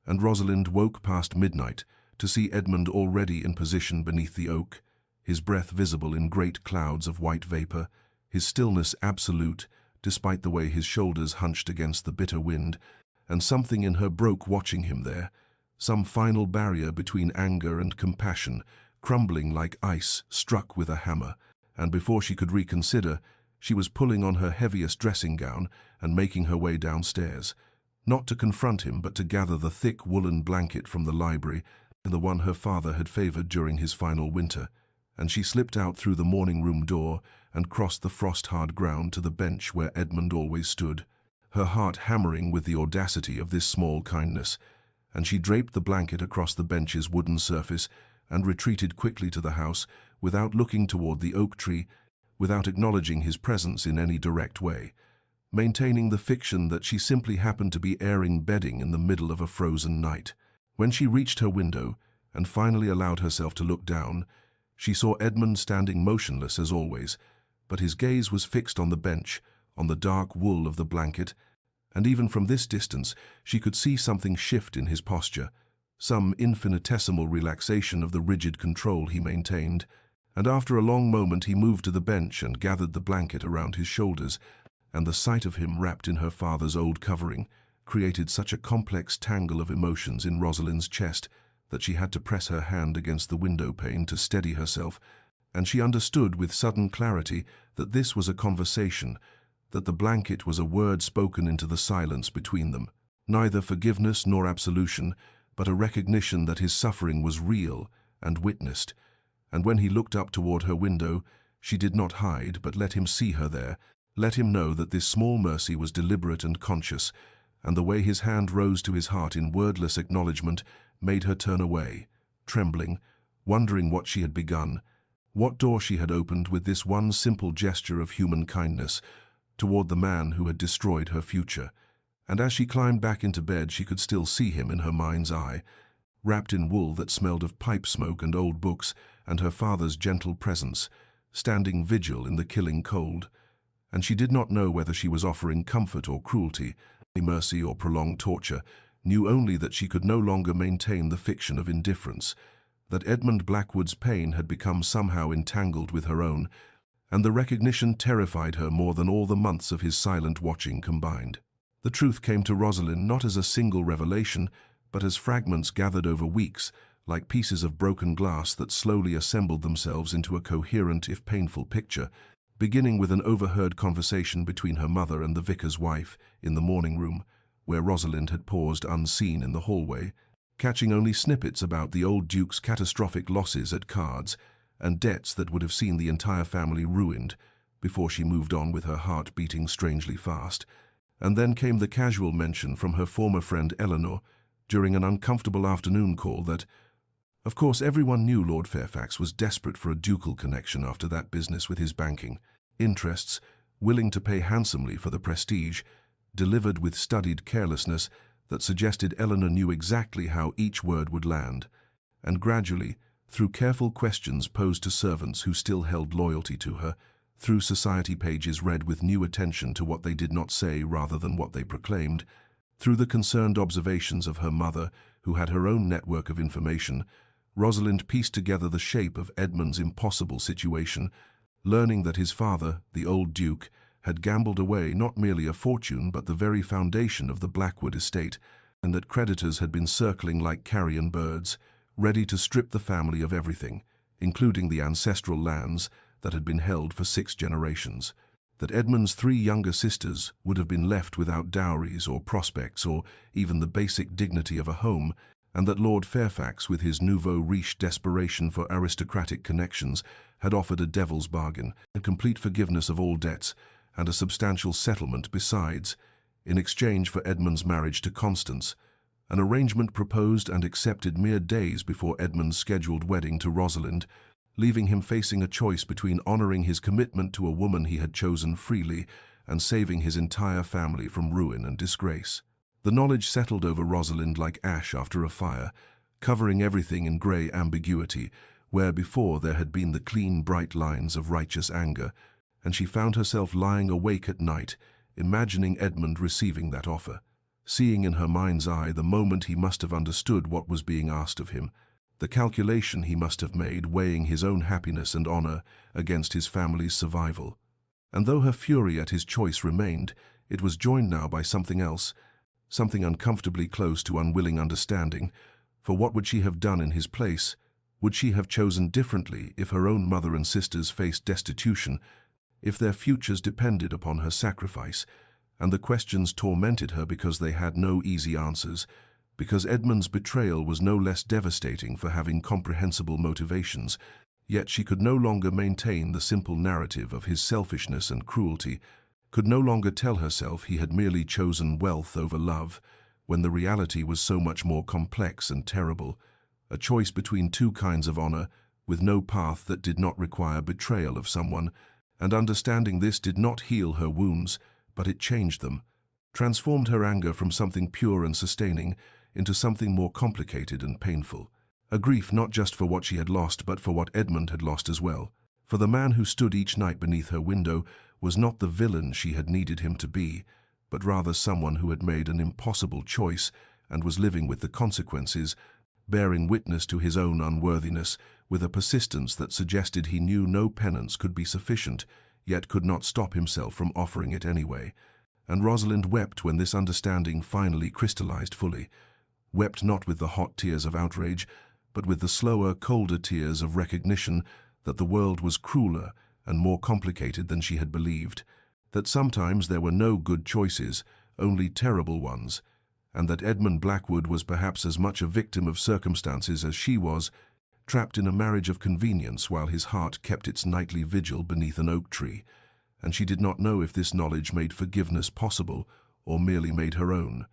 and Rosalind woke past midnight to see Edmund already in position beneath the oak, his breath visible in great clouds of white vapor, his stillness absolute, despite the way his shoulders hunched against the bitter wind, and something in her broke watching him there, some final barrier between anger and compassion, crumbling like ice struck with a hammer, and before she could reconsider, she was pulling on her heaviest dressing gown and making her way downstairs, not to confront him but to gather the thick woolen blanket from the library, the one her father had favored during his final winter, and she slipped out through the morning-room door and crossed the frost-hard ground to the bench where Edmund always stood, her heart hammering with the audacity of this small kindness, and she draped the blanket across the bench's wooden surface and retreated quickly to the house without looking toward the oak tree, without acknowledging his presence in any direct way, maintaining the fiction that she simply happened to be airing bedding in the middle of a frozen night. When she reached her window and finally allowed herself to look down, she saw Edmund standing motionless as always, but his gaze was fixed on the bench, on the dark wool of the blanket, and even from this distance she could see something shift in his posture, some infinitesimal relaxation of the rigid control he maintained, and after a long moment he moved to the bench and gathered the blanket around his shoulders, and the sight of him wrapped in her father's old covering created such a complex tangle of emotions in Rosalind's chest that she had to press her hand against the window pane to steady herself, and she understood with sudden clarity that this was a conversation, that the blanket was a word spoken into the silence between them, neither forgiveness nor absolution, but a recognition that his suffering was real and witnessed. And when he looked up toward her window, she did not hide, but let him see her there, let him know that this small mercy was deliberate and conscious, and the way his hand rose to his heart in wordless acknowledgement made her turn away, trembling, wondering what she had begun, what door she had opened with this one simple gesture of human kindness toward the man who had destroyed her future. And as she climbed back into bed, she could still see him in her mind's eye, wrapped in wool that smelled of pipe smoke and old books and her father's gentle presence, standing vigil in the killing cold. And she did not know whether she was offering comfort or cruelty, mercy or prolonged torture, knew only that she could no longer maintain the fiction of indifference, that Edmund Blackwood's pain had become somehow entangled with her own, and the recognition terrified her more than all the months of his silent watching combined. The truth came to Rosalind not as a single revelation, but as fragments gathered over weeks, like pieces of broken glass that slowly assembled themselves into a coherent if painful picture, beginning with an overheard conversation between her mother and the vicar's wife in the morning room, where Rosalind had paused unseen in the hallway, catching only snippets about the old Duke's catastrophic losses at cards and debts that would have seen the entire family ruined, before she moved on with her heart beating strangely fast. And then came the casual mention from her former friend Eleanor, during an uncomfortable afternoon call, that, of course, everyone knew Lord Fairfax was desperate for a ducal connection after that business with his banking interests, willing to pay handsomely for the prestige, delivered with studied carelessness that suggested Eleanor knew exactly how each word would land, and gradually, through careful questions posed to servants who still held loyalty to her, through society pages read with new attention to what they did not say rather than what they proclaimed, through the concerned observations of her mother, who had her own network of information, Rosalind pieced together the shape of Edmund's impossible situation, learning that his father, the old Duke, had gambled away not merely a fortune but the very foundation of the Blackwood estate, and that creditors had been circling like carrion birds, ready to strip the family of everything, including the ancestral lands that had been held for 6 generations. that Edmund's 3 younger sisters would have been left without dowries or prospects or even the basic dignity of a home, and that Lord Fairfax, with his nouveau riche desperation for aristocratic connections, had offered a devil's bargain, a complete forgiveness of all debts, and a substantial settlement besides, in exchange for Edmund's marriage to Constance, an arrangement proposed and accepted mere days before Edmund's scheduled wedding to Rosalind, leaving him facing a choice between honouring his commitment to a woman he had chosen freely and saving his entire family from ruin and disgrace. The knowledge settled over Rosalind like ash after a fire, covering everything in grey ambiguity, where before there had been the clean, bright lines of righteous anger, and she found herself lying awake at night, imagining Edmund receiving that offer, seeing in her mind's eye the moment he must have understood what was being asked of him, the calculation he must have made, weighing his own happiness and honour against his family's survival. And though her fury at his choice remained, it was joined now by something else, something uncomfortably close to unwilling understanding, for what would she have done in his place? Would she have chosen differently if her own mother and sisters faced destitution, if their futures depended upon her sacrifice? And the questions tormented her because they had no easy answers, because Edmund's betrayal was no less devastating for having comprehensible motivations, yet she could no longer maintain the simple narrative of his selfishness and cruelty, could no longer tell herself he had merely chosen wealth over love, when the reality was so much more complex and terrible, a choice between 2 kinds of honour, with no path that did not require betrayal of someone, and understanding this did not heal her wounds, but it changed them, transformed her anger from something pure and sustaining into something more complicated and painful, a grief not just for what she had lost but for what Edmund had lost as well. For the man who stood each night beneath her window was not the villain she had needed him to be, but rather someone who had made an impossible choice and was living with the consequences, bearing witness to his own unworthiness with a persistence that suggested he knew no penance could be sufficient, yet could not stop himself from offering it anyway. And Rosalind wept when this understanding finally crystallized fully, wept not with the hot tears of outrage, but with the slower, colder tears of recognition that the world was crueler and more complicated than she had believed, that sometimes there were no good choices, only terrible ones, and that Edmund Blackwood was perhaps as much a victim of circumstances as she was, trapped in a marriage of convenience while his heart kept its nightly vigil beneath an oak tree, and she did not know if this knowledge made forgiveness possible or merely made her own.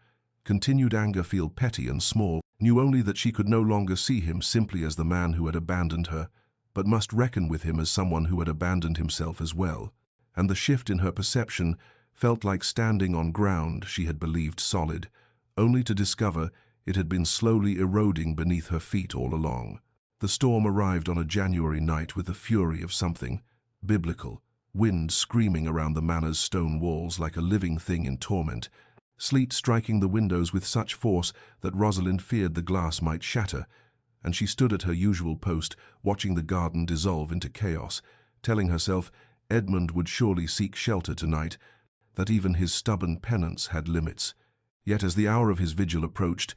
Continued anger feel petty and small, knew only that she could no longer see him simply as the man who had abandoned her, but must reckon with him as someone who had abandoned himself as well, and the shift in her perception felt like standing on ground she had believed solid, only to discover it had been slowly eroding beneath her feet all along. The storm arrived on a January night with the fury of something biblical, wind screaming around the manor's stone walls like a living thing in torment, sleet striking the windows with such force that Rosalind feared the glass might shatter, and she stood at her usual post, watching the garden dissolve into chaos, telling herself Edmund would surely seek shelter tonight, that even his stubborn penance had limits. Yet as the hour of his vigil approached,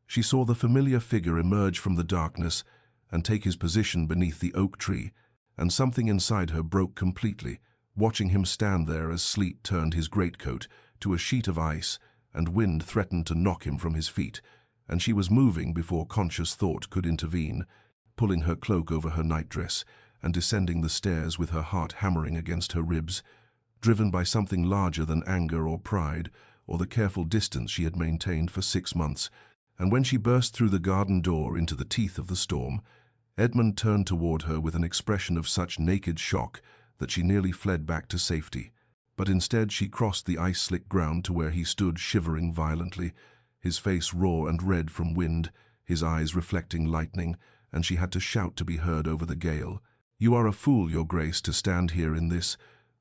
she saw the familiar figure emerge from the darkness and take his position beneath the oak tree, and something inside her broke completely, watching him stand there as sleet turned his greatcoat to a sheet of ice and wind threatened to knock him from his feet, and she was moving before conscious thought could intervene, pulling her cloak over her nightdress and descending the stairs with her heart hammering against her ribs, driven by something larger than anger or pride or the careful distance she had maintained for 6 months. And when she burst through the garden door into the teeth of the storm, Edmund turned toward her with an expression of such naked shock that she nearly fled back to safety. But instead she crossed the ice-slick ground to where he stood shivering violently, his face raw and red from wind, his eyes reflecting lightning, and she had to shout to be heard over the gale. "You are a fool, Your Grace, to stand here in this.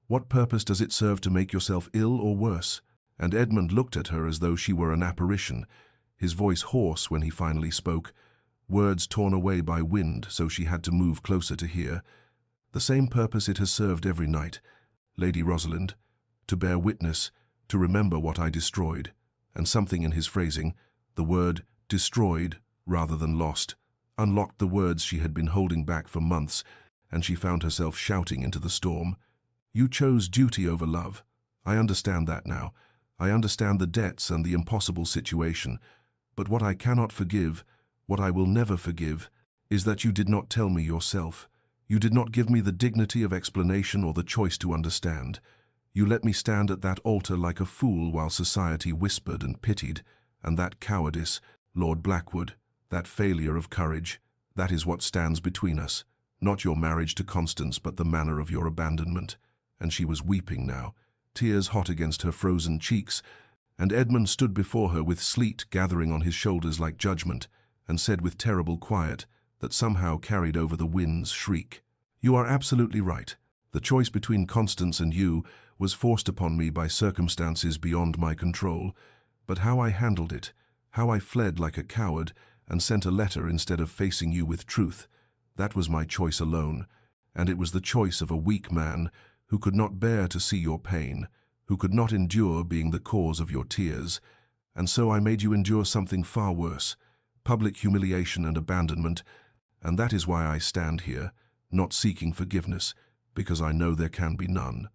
What purpose does it serve to make yourself ill or worse?" And Edmund looked at her as though she were an apparition, his voice hoarse when he finally spoke, words torn away by wind so she had to move closer to hear. "The same purpose it has served every night, Lady Rosalind, to bear witness, to remember what I destroyed." And something in his phrasing, the word destroyed rather than lost, unlocked the words she had been holding back for months, and she found herself shouting into the storm. You chose duty over love. I understand that now. I understand the debts and the impossible situation. But what I cannot forgive, what I will never forgive, is that you did not tell me yourself. You did not give me the dignity of explanation or the choice to understand. You let me stand at that altar like a fool while society whispered and pitied, and that cowardice, Lord Blackwood, that failure of courage, that is what stands between us. Not your marriage to Constance, but the manner of your abandonment. And she was weeping now, tears hot against her frozen cheeks, and Edmund stood before her with sleet gathering on his shoulders like judgment, and said with terrible quiet that somehow carried over the wind's shriek, "You are absolutely right. The choice between Constance and you was forced upon me by circumstances beyond my control, but how I handled it, how I fled like a coward and sent a letter instead of facing you with truth, that was my choice alone, and it was the choice of a weak man who could not bear to see your pain, who could not endure being the cause of your tears, and so I made you endure something far worse, public humiliation and abandonment, and that is why I stand here, not seeking forgiveness, because I know there can be none,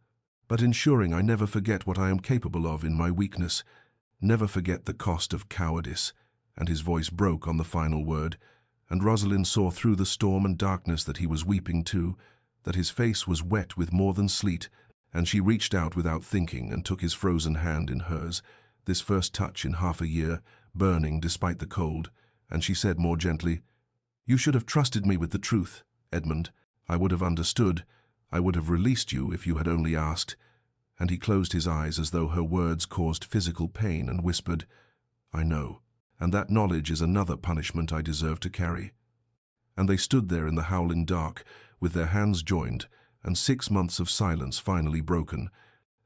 but ensuring I never forget what I am capable of in my weakness, never forget the cost of cowardice." And his voice broke on the final word, and Rosalind saw through the storm and darkness that he was weeping too, that his face was wet with more than sleet, and she reached out without thinking and took his frozen hand in hers, this first touch in half a year, burning despite the cold, and she said more gently, "You should have trusted me with the truth, Edmund. I would have understood. I would have released you if you had only asked." And he closed his eyes as though her words caused physical pain and whispered, "I know, and that knowledge is another punishment I deserve to carry." And they stood there in the howling dark, with their hands joined, and 6 months of silence finally broken,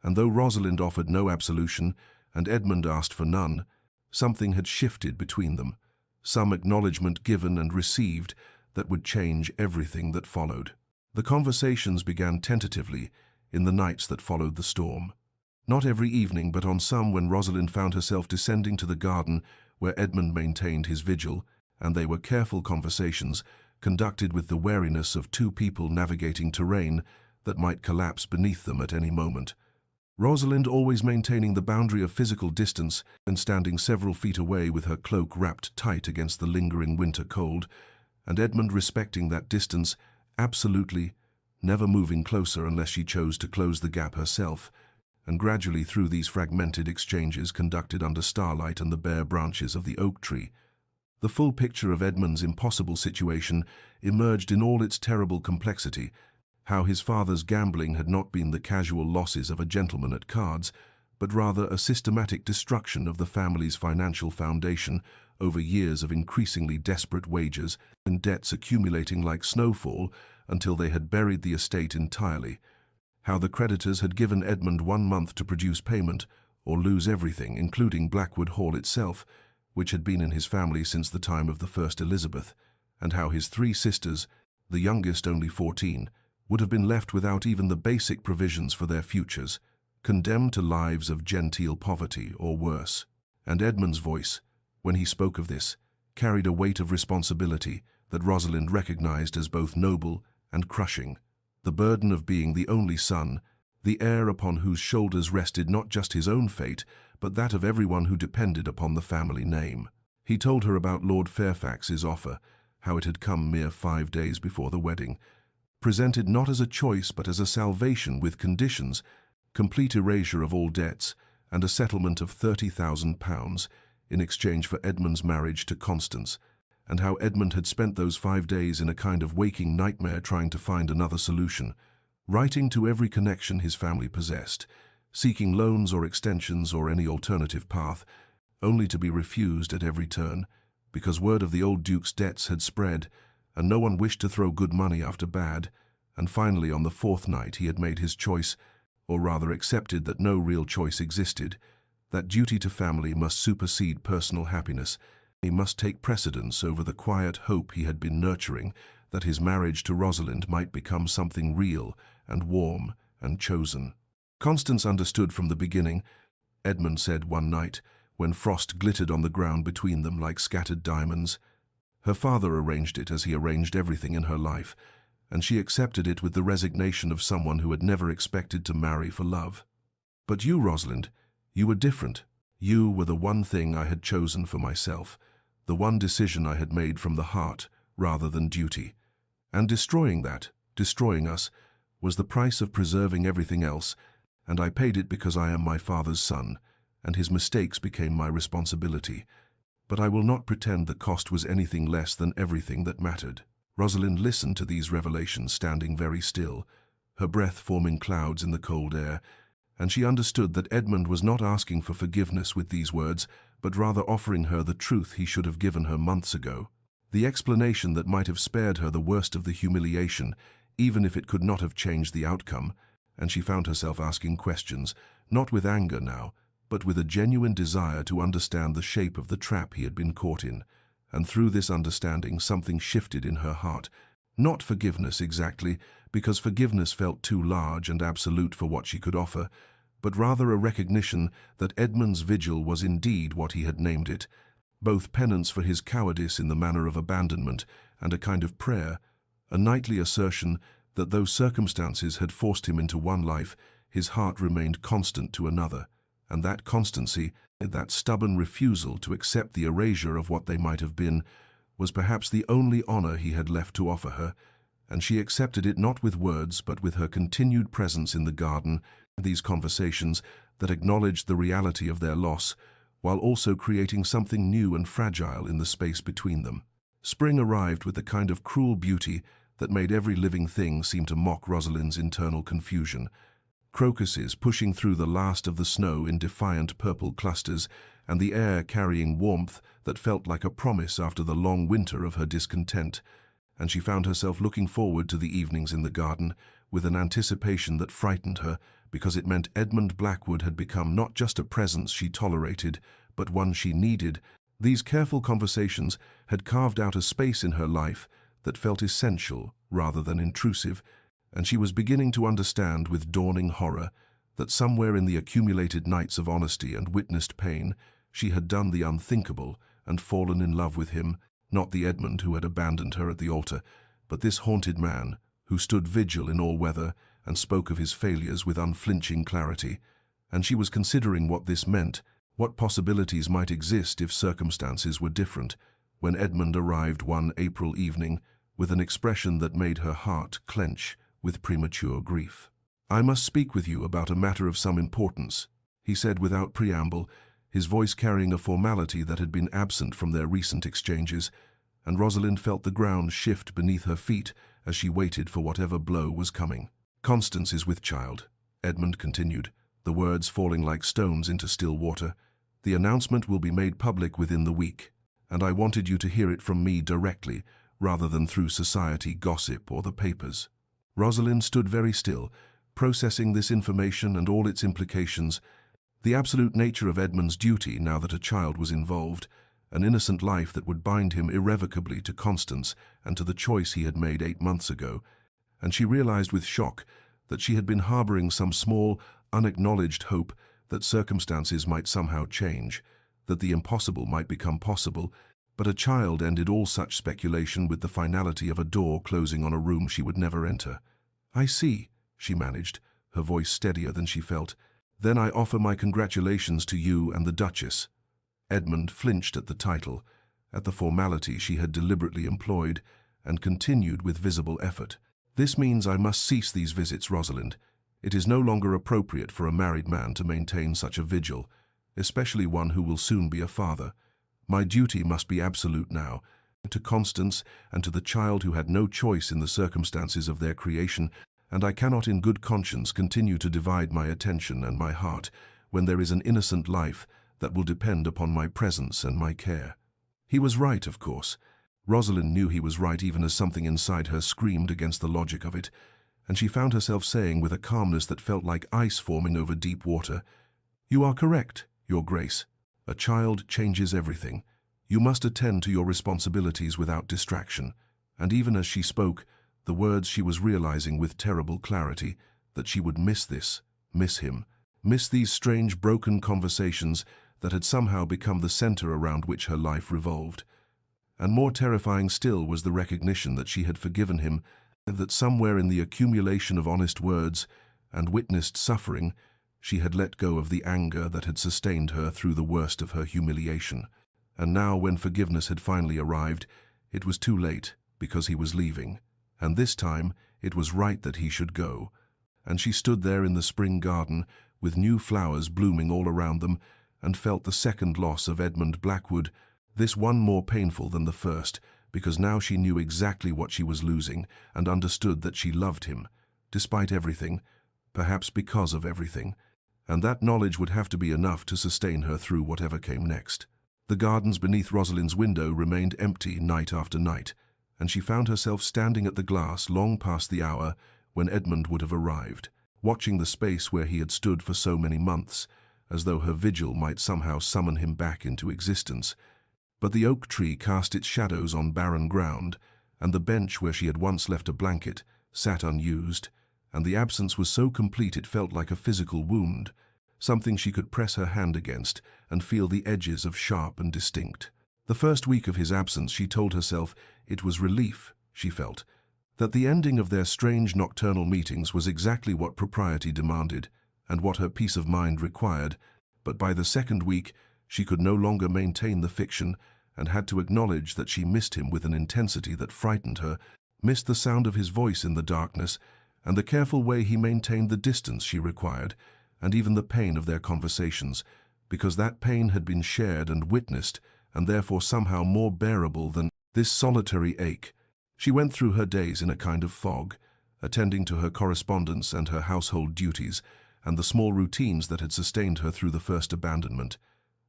and though Rosalind offered no absolution, and Edmund asked for none, something had shifted between them, some acknowledgement given and received that would change everything that followed. The conversations began tentatively in the nights that followed the storm. Not every evening, but on some when Rosalind found herself descending to the garden where Edmund maintained his vigil, and they were careful conversations, conducted with the wariness of two people navigating terrain that might collapse beneath them at any moment. Rosalind always maintaining the boundary of physical distance and standing several feet away with her cloak wrapped tight against the lingering winter cold, and Edmund respecting that distance, absolutely, never moving closer unless she chose to close the gap herself, and gradually through these fragmented exchanges conducted under starlight and the bare branches of the oak tree, the full picture of Edmund's impossible situation emerged in all its terrible complexity, how his father's gambling had not been the casual losses of a gentleman at cards, but rather a systematic destruction of the family's financial foundation over years of increasingly desperate wagers and debts accumulating like snowfall until they had buried the estate entirely, how the creditors had given Edmund 1 month to produce payment or lose everything, including Blackwood Hall itself, which had been in his family since the time of the first Elizabeth, and how his 3 sisters, the youngest only 14, would have been left without even the basic provisions for their futures, condemned to lives of genteel poverty or worse. And Edmund's voice, when he spoke of this, carried a weight of responsibility that Rosalind recognized as both noble and crushing, the burden of being the only son, the heir upon whose shoulders rested not just his own fate, but that of everyone who depended upon the family name. He told her about Lord Fairfax's offer, how it had come mere 5 days before the wedding, presented not as a choice but as a salvation with conditions, complete erasure of all debts, and a settlement of £30,000 in exchange for Edmund's marriage to Constance, and how Edmund had spent those 5 days in a kind of waking nightmare trying to find another solution, writing to every connection his family possessed, seeking loans or extensions or any alternative path, only to be refused at every turn, because word of the old Duke's debts had spread, and no one wished to throw good money after bad, and finally on the 4th night he had made his choice, or rather accepted that no real choice existed, that duty to family must supersede personal happiness. He must take precedence over the quiet hope he had been nurturing that his marriage to Rosalind might become something real and warm and chosen. Constance understood from the beginning, Edmund said one night, when frost glittered on the ground between them like scattered diamonds. Her father arranged it as he arranged everything in her life, and she accepted it with the resignation of someone who had never expected to marry for love. But you, Rosalind, you were different. You were the one thing I had chosen for myself, the one decision I had made from the heart rather than duty. And destroying us, was the price of preserving everything else, and I paid it because I am my father's son, and his mistakes became my responsibility. But I will not pretend the cost was anything less than everything that mattered. Rosalind listened to these revelations standing very still, her breath forming clouds in the cold air, and she understood that Edmund was not asking for forgiveness with these words, but rather offering her the truth he should have given her months ago. The explanation that might have spared her the worst of the humiliation, even if it could not have changed the outcome, and she found herself asking questions, not with anger now, but with a genuine desire to understand the shape of the trap he had been caught in. And through this understanding something shifted in her heart. Not forgiveness exactly, because forgiveness felt too large and absolute for what she could offer, but rather a recognition that Edmund's vigil was indeed what he had named it, both penance for his cowardice in the manner of abandonment and a kind of prayer, a nightly assertion that though circumstances had forced him into one life, his heart remained constant to another, and that constancy, that stubborn refusal to accept the erasure of what they might have been, was perhaps the only honor he had left to offer her, and she accepted it not with words but with her continued presence in the garden, these conversations that acknowledged the reality of their loss, while also creating something new and fragile in the space between them. Spring arrived with a kind of cruel beauty that made every living thing seem to mock Rosalind's internal confusion. Crocuses pushing through the last of the snow in defiant purple clusters, and the air carrying warmth that felt like a promise after the long winter of her discontent, and she found herself looking forward to the evenings in the garden with an anticipation that frightened her, because it meant Edmund Blackwood had become not just a presence she tolerated, but one she needed. These careful conversations had carved out a space in her life that felt essential rather than intrusive, and she was beginning to understand with dawning horror that somewhere in the accumulated nights of honesty and witnessed pain, she had done the unthinkable and fallen in love with him, not the Edmund who had abandoned her at the altar, but this haunted man who stood vigil in all weather and spoke of his failures with unflinching clarity. And she was considering what this meant, what possibilities might exist if circumstances were different, when Edmund arrived one April evening with an expression that made her heart clench with premature grief. "I must speak with you about a matter of some importance," he said without preamble, his voice carrying a formality that had been absent from their recent exchanges, and Rosalind felt the ground shift beneath her feet as she waited for whatever blow was coming. "Constance is with child," Edmund continued, the words falling like stones into still water. "The announcement will be made public within the week, and I wanted you to hear it from me directly, rather than through society gossip or the papers." Rosalind stood very still, processing this information and all its implications. The absolute nature of Edmund's duty now that a child was involved, an innocent life that would bind him irrevocably to Constance and to the choice he had made 8 months ago, and she realized with shock that she had been harboring some small, unacknowledged hope that circumstances might somehow change, that the impossible might become possible, but a child ended all such speculation with the finality of a door closing on a room she would never enter. "I see," she managed, her voice steadier than she felt. "Then I offer my congratulations to you and the Duchess." Edmund flinched at the title, at the formality she had deliberately employed, and continued with visible effort. "This means I must cease these visits, Rosalind. It is no longer appropriate for a married man to maintain such a vigil, especially one who will soon be a father. My duty must be absolute now, to Constance and to the child who had no choice in the circumstances of their creation, and I cannot in good conscience continue to divide my attention and my heart when there is an innocent life that will depend upon my presence and my care." He was right, of course. Rosalind knew he was right even as something inside her screamed against the logic of it, and she found herself saying with a calmness that felt like ice forming over deep water, "You are correct, Your Grace. A child changes everything. You must attend to your responsibilities without distraction." And even as she spoke, the words she was realizing with terrible clarity, that she would miss this, miss him, miss these strange broken conversations that had somehow become the center around which her life revolved. And more terrifying still was the recognition that she had forgiven him, that somewhere in the accumulation of honest words and witnessed suffering, she had let go of the anger that had sustained her through the worst of her humiliation. And now, when forgiveness had finally arrived, it was too late, because he was leaving. And this time, it was right that he should go. And she stood there in the spring garden, with new flowers blooming all around them, and felt the second loss of Edmund Blackwood, this one more painful than the first, because now she knew exactly what she was losing, and understood that she loved him, despite everything, perhaps because of everything, and that knowledge would have to be enough to sustain her through whatever came next. The gardens beneath Rosalind's window remained empty night after night, and she found herself standing at the glass long past the hour when Edmund would have arrived, watching the space where he had stood for so many months, as though her vigil might somehow summon him back into existence. But the oak tree cast its shadows on barren ground, and the bench where she had once left a blanket sat unused, and the absence was so complete it felt like a physical wound, something she could press her hand against and feel the edges of sharp and distinct. The first week of his absence, she told herself, it was relief, she felt, that the ending of their strange nocturnal meetings was exactly what propriety demanded and what her peace of mind required, but by the second week she could no longer maintain the fiction and had to acknowledge that she missed him with an intensity that frightened her, missed the sound of his voice in the darkness and the careful way he maintained the distance she required, and even the pain of their conversations, because that pain had been shared and witnessed, and therefore somehow more bearable than this solitary ache. She went through her days in a kind of fog, attending to her correspondence and her household duties, and the small routines that had sustained her through the first abandonment.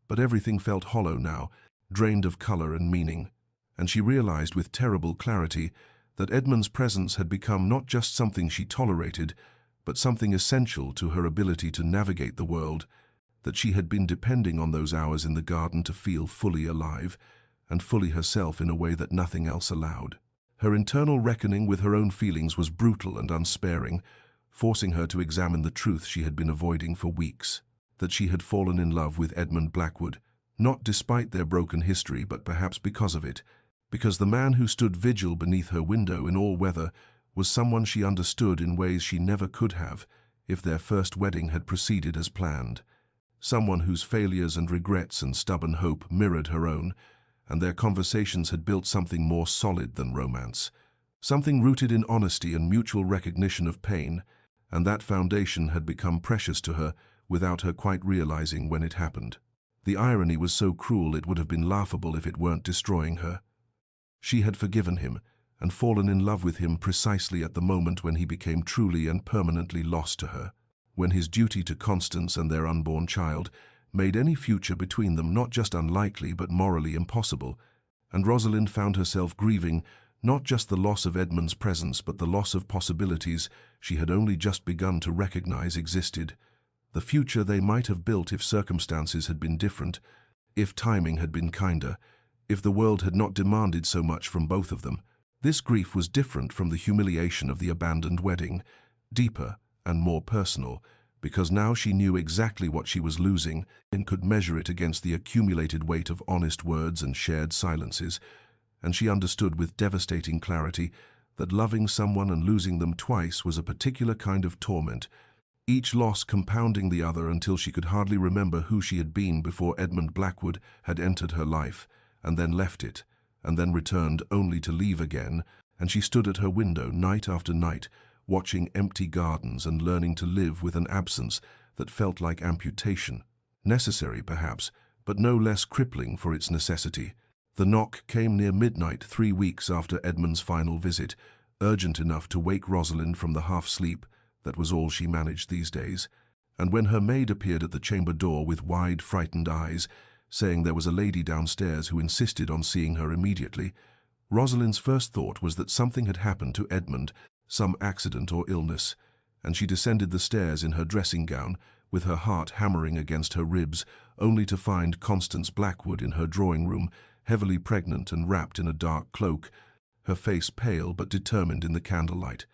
But everything felt hollow now, drained of color and meaning, and she realized with terrible clarity that Edmund's presence had become not just something she tolerated, but something essential to her ability to navigate the world, that she had been depending on those hours in the garden to feel fully alive, and fully herself in a way that nothing else allowed. Her internal reckoning with her own feelings was brutal and unsparing, forcing her to examine the truth she had been avoiding for weeks, that she had fallen in love with Edmund Blackwood, not despite their broken history, but perhaps because of it, because the man who stood vigil beneath her window in all weather was someone she understood in ways she never could have if their first wedding had proceeded as planned, someone whose failures and regrets and stubborn hope mirrored her own, and their conversations had built something more solid than romance, something rooted in honesty and mutual recognition of pain, and that foundation had become precious to her without her quite realizing when it happened. The irony was so cruel it would have been laughable if it weren't destroying her. She had forgiven him and fallen in love with him precisely at the moment when he became truly and permanently lost to her, when his duty to Constance and their unborn child made any future between them not just unlikely but morally impossible, and Rosalind found herself grieving not just the loss of Edmund's presence but the loss of possibilities she had only just begun to recognize existed, the future they might have built if circumstances had been different, if timing had been kinder, if the world had not demanded so much from both of them. This grief was different from the humiliation of the abandoned wedding, deeper and more personal, because now she knew exactly what she was losing and could measure it against the accumulated weight of honest words and shared silences, and she understood with devastating clarity that loving someone and losing them twice was a particular kind of torment, each loss compounding the other until she could hardly remember who she had been before Edmund Blackwood had entered her life, and then left it, and then returned only to leave again, and she stood at her window night after night, watching empty gardens and learning to live with an absence that felt like amputation, necessary perhaps, but no less crippling for its necessity. The knock came near midnight 3 weeks after Edmund's final visit, urgent enough to wake Rosalind from the half-sleep that was all she managed these days, and when her maid appeared at the chamber door with wide, frightened eyes, saying there was a lady downstairs who insisted on seeing her immediately, Rosalind's first thought was that something had happened to Edmund, some accident or illness, and she descended the stairs in her dressing gown, with her heart hammering against her ribs, only to find Constance Blackwood in her drawing-room, heavily pregnant and wrapped in a dark cloak, her face pale but determined in the candlelight.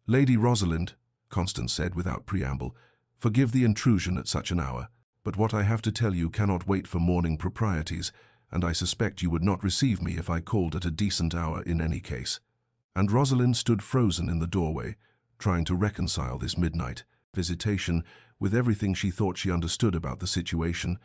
"Lady Rosalind," Constance said without preamble, "forgive the intrusion at such an hour, but what I have to tell you cannot wait for morning proprieties, and I suspect you would not receive me if I called at a decent hour in any case." And Rosalind stood frozen in the doorway, trying to reconcile this midnight visitation with everything she thought she understood about the situation,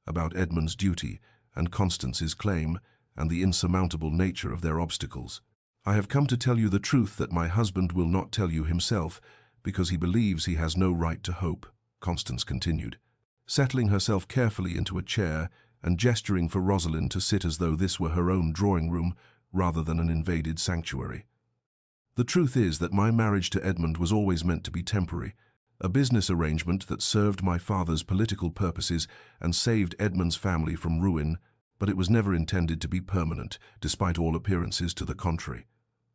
about Edmund's duty and Constance's claim, and the insurmountable nature of their obstacles. "I have come to tell you the truth that my husband will not tell you himself, because he believes he has no right to hope," Constance continued, settling herself carefully into a chair and gesturing for Rosalind to sit as though this were her own drawing room rather than an invaded sanctuary. "The truth is that my marriage to Edmund was always meant to be temporary, a business arrangement that served my father's political purposes and saved Edmund's family from ruin, but it was never intended to be permanent, despite all appearances to the contrary."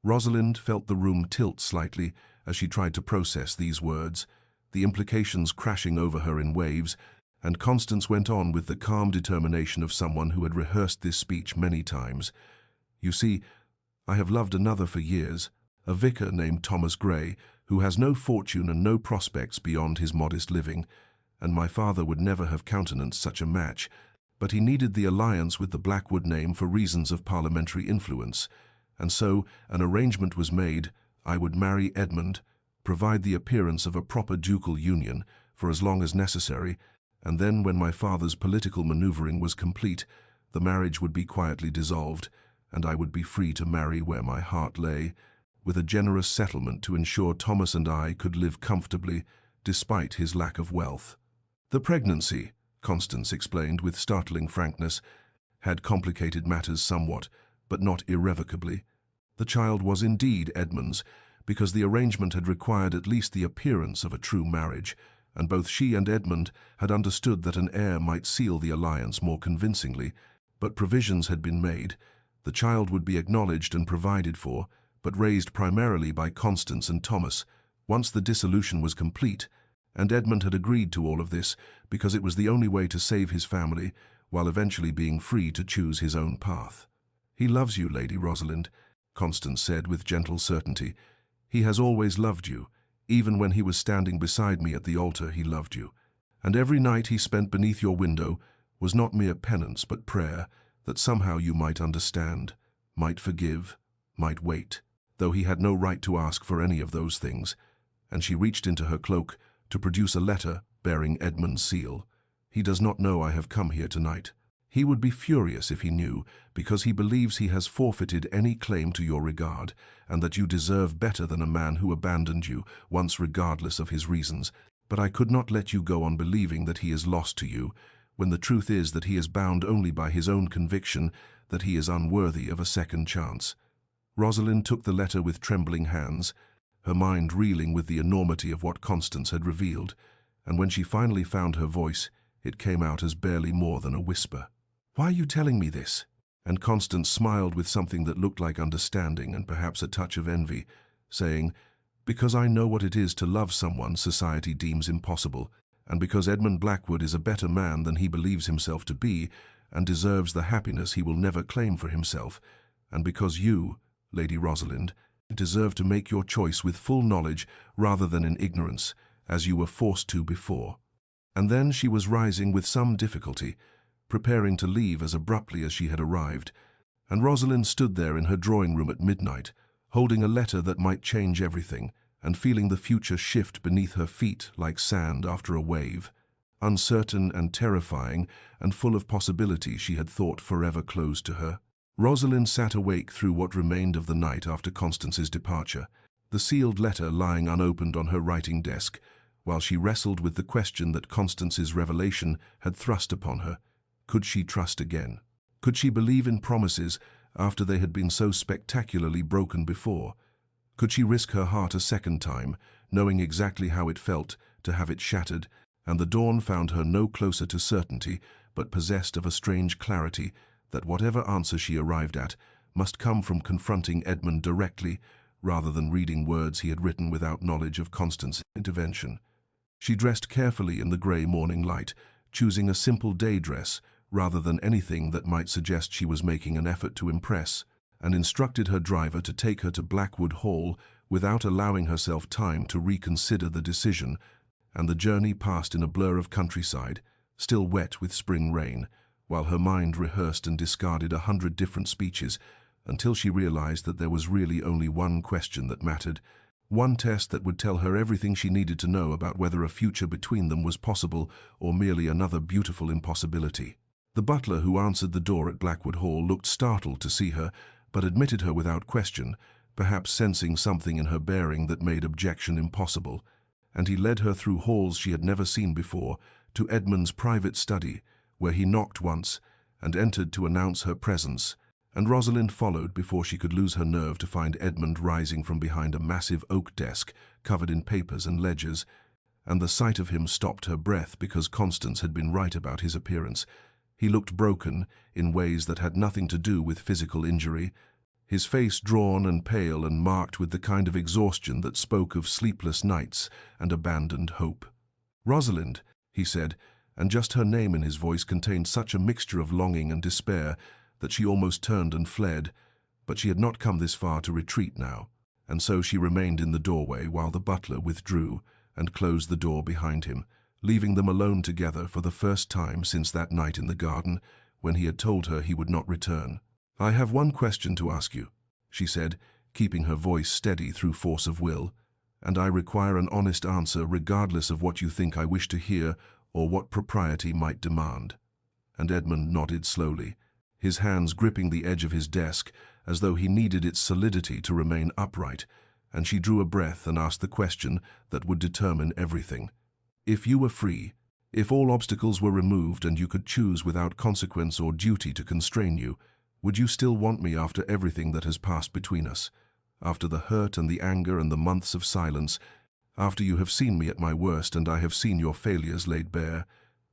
Rosalind felt the room tilt slightly as she tried to process these words, the implications crashing over her in waves, and Constance went on with the calm determination of someone who had rehearsed this speech many times. "You see, I have loved another for years, a vicar named Thomas Gray, who has no fortune and no prospects beyond his modest living, and my father would never have countenanced such a match, but he needed the alliance with the Blackwood name for reasons of parliamentary influence, and so an arrangement was made. I would marry Edmund, provide the appearance of a proper ducal union for as long as necessary, and then when my father's political maneuvering was complete, the marriage would be quietly dissolved, and I would be free to marry where my heart lay, with a generous settlement to ensure Thomas and I could live comfortably despite his lack of wealth." The pregnancy, Constance explained with startling frankness, had complicated matters somewhat, but not irrevocably. The child was indeed Edmund's, because the arrangement had required at least the appearance of a true marriage, and both she and Edmund had understood that an heir might seal the alliance more convincingly, but provisions had been made. The child would be acknowledged and provided for, but raised primarily by Constance and Thomas, once the dissolution was complete, and Edmund had agreed to all of this because it was the only way to save his family, while eventually being free to choose his own path. "He loves you, Lady Rosalind," Constance said with gentle certainty. "He has always loved you. Even when he was standing beside me at the altar, he loved you. And every night he spent beneath your window was not mere penance but prayer, that somehow you might understand, might forgive, might wait, though he had no right to ask for any of those things." And she reached into her cloak to produce a letter bearing Edmund's seal. "He does not know I have come here tonight. He would be furious if he knew, because he believes he has forfeited any claim to your regard, and that you deserve better than a man who abandoned you, once regardless of his reasons. But I could not let you go on believing that he is lost to you, when the truth is that he is bound only by his own conviction that he is unworthy of a second chance." Rosalind took the letter with trembling hands, her mind reeling with the enormity of what Constance had revealed, and when she finally found her voice, it came out as barely more than a whisper. "Why are you telling me this?" And Constance smiled with something that looked like understanding and perhaps a touch of envy, saying, "Because I know what it is to love someone society deems impossible, and because Edmund Blackwood is a better man than he believes himself to be, and deserves the happiness he will never claim for himself, and because you, Lady Rosalind, deserve to make your choice with full knowledge rather than in ignorance, as you were forced to before." And then she was rising with some difficulty, preparing to leave as abruptly as she had arrived, and Rosalind stood there in her drawing room at midnight, holding a letter that might change everything, and feeling the future shift beneath her feet like sand after a wave. Uncertain and terrifying, and full of possibilities she had thought forever closed to her. Rosalind sat awake through what remained of the night after Constance's departure, the sealed letter lying unopened on her writing desk, while she wrestled with the question that Constance's revelation had thrust upon her. Could she trust again? Could she believe in promises after they had been so spectacularly broken before? Could she risk her heart a second time, knowing exactly how it felt to have it shattered? And the dawn found her no closer to certainty, but possessed of a strange clarity that whatever answer she arrived at must come from confronting Edmund directly, rather than reading words he had written without knowledge of Constance's intervention. She dressed carefully in the grey morning light, choosing a simple day dress rather than anything that might suggest she was making an effort to impress, and instructed her driver to take her to Blackwood Hall without allowing herself time to reconsider the decision, and the journey passed in a blur of countryside, still wet with spring rain, while her mind rehearsed and discarded 100 different speeches, until she realized that there was really only one question that mattered, one test that would tell her everything she needed to know about whether a future between them was possible or merely another beautiful impossibility. The butler who answered the door at Blackwood Hall looked startled to see her, but admitted her without question, perhaps sensing something in her bearing that made objection impossible, and he led her through halls she had never seen before to Edmund's private study, where he knocked once and entered to announce her presence, and Rosalind followed before she could lose her nerve to find Edmund rising from behind a massive oak desk covered in papers and ledgers, and the sight of him stopped her breath because Constance had been right about his appearance. He looked broken in ways that had nothing to do with physical injury, his face drawn and pale and marked with the kind of exhaustion that spoke of sleepless nights and abandoned hope. "Rosalind," he said, and just her name in his voice contained such a mixture of longing and despair that she almost turned and fled, but she had not come this far to retreat now, and so she remained in the doorway while the butler withdrew and closed the door behind him, leaving them alone together for the first time since that night in the garden when he had told her he would not return. "I have one question to ask you," she said, keeping her voice steady through force of will, "and I require an honest answer regardless of what you think I wish to hear or what propriety might demand." And Edmund nodded slowly, his hands gripping the edge of his desk as though he needed its solidity to remain upright, and she drew a breath and asked the question that would determine everything. "If you were free, if all obstacles were removed and you could choose without consequence or duty to constrain you, would you still want me after everything that has passed between us? After the hurt and the anger and the months of silence, after you have seen me at my worst and I have seen your failures laid bare,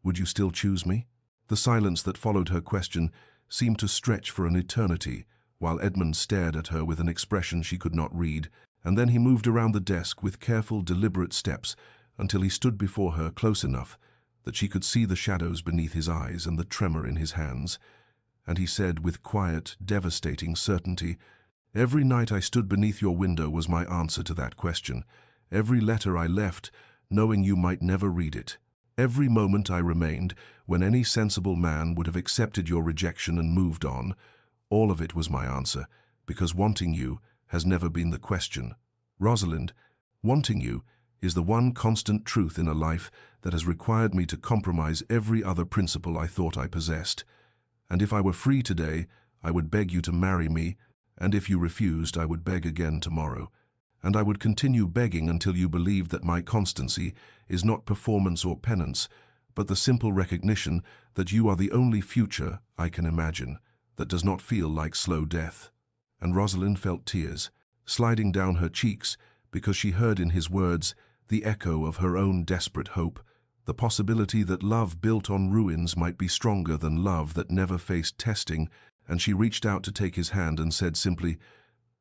would you still choose me?" The silence that followed her question seemed to stretch for an eternity, while Edmund stared at her with an expression she could not read, and then he moved around the desk with careful, deliberate steps until he stood before her close enough that she could see the shadows beneath his eyes and the tremor in his hands. And he said with quiet, devastating certainty, "Every night I stood beneath your window was my answer to that question. Every letter I left, knowing you might never read it. Every moment I remained, when any sensible man would have accepted your rejection and moved on, all of it was my answer, because wanting you has never been the question. Rosalind, wanting you is the one constant truth in a life that has required me to compromise every other principle I thought I possessed. And if I were free today, I would beg you to marry me, and if you refused, I would beg again tomorrow. And I would continue begging until you believed that my constancy is not performance or penance, but the simple recognition that you are the only future I can imagine that does not feel like slow death." And Rosalind felt tears sliding down her cheeks because she heard in his words the echo of her own desperate hope, the possibility that love built on ruins might be stronger than love that never faced testing, and she reached out to take his hand and said simply,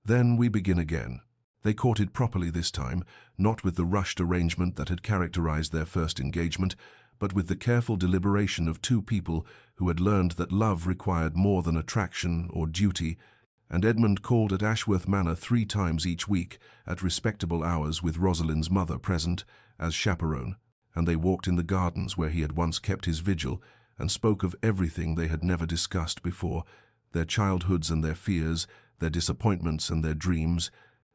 "Then we begin again." They courted properly this time, not with the rushed arrangement that had characterized their first engagement, but with the careful deliberation of two people who had learned that love required more than attraction or duty, and Edmund called at Ashworth Manor 3 times each week at respectable hours with Rosalind's mother present as chaperone, and they walked in the gardens where he had once kept his vigil and spoke of everything they had never discussed before, their childhoods and their fears, their disappointments and their dreams,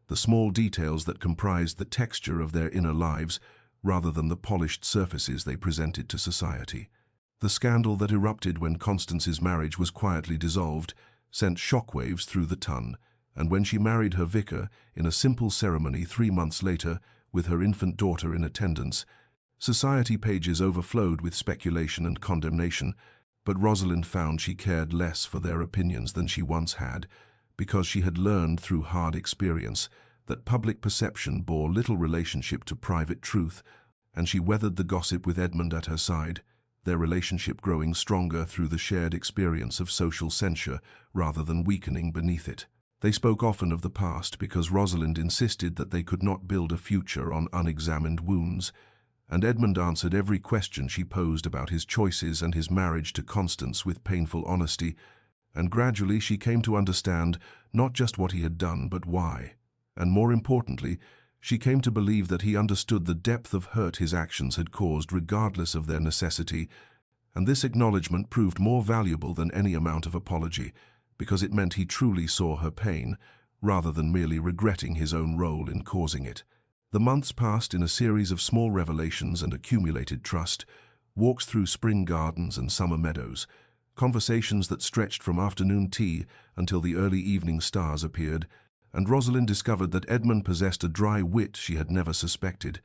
the small details that comprised the texture of their inner lives rather than the polished surfaces they presented to society. The scandal that erupted when Constance's marriage was quietly dissolved sent shockwaves through the ton, and when she married her vicar in a simple ceremony 3 months later with her infant daughter in attendance, society pages overflowed with speculation and condemnation, but Rosalind found she cared less for their opinions than she once had, because she had learned through hard experience that public perception bore little relationship to private truth, and she weathered the gossip with Edmund at her side, their relationship growing stronger through the shared experience of social censure rather than weakening beneath it. They spoke often of the past because Rosalind insisted that they could not build a future on unexamined wounds, and Edmund answered every question she posed about his choices and his marriage to Constance with painful honesty, and gradually she came to understand not just what he had done, but why. And more importantly, she came to believe that he understood the depth of hurt his actions had caused regardless of their necessity, and this acknowledgement proved more valuable than any amount of apology, because it meant he truly saw her pain, rather than merely regretting his own role in causing it. The months passed in a series of small revelations and accumulated trust, walks through spring gardens and summer meadows, conversations that stretched from afternoon tea until the early evening stars appeared, and Rosalind discovered that Edmund possessed a dry wit she had never suspected,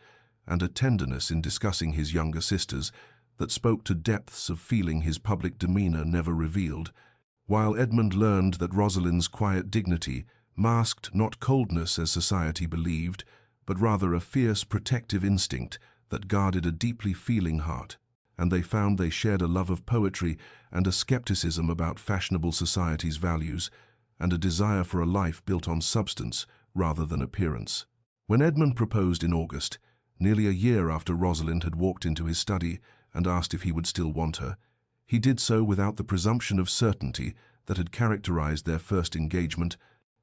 and a tenderness in discussing his younger sisters that spoke to depths of feeling his public demeanor never revealed, while Edmund learned that Rosalind's quiet dignity masked not coldness as society believed, but rather a fierce protective instinct that guarded a deeply feeling heart, and they found they shared a love of poetry and a skepticism about fashionable society's values, and a desire for a life built on substance rather than appearance. When Edmund proposed in August, nearly a year after Rosalind had walked into his study and asked if he would still want her, he did so without the presumption of certainty that had characterized their first engagement,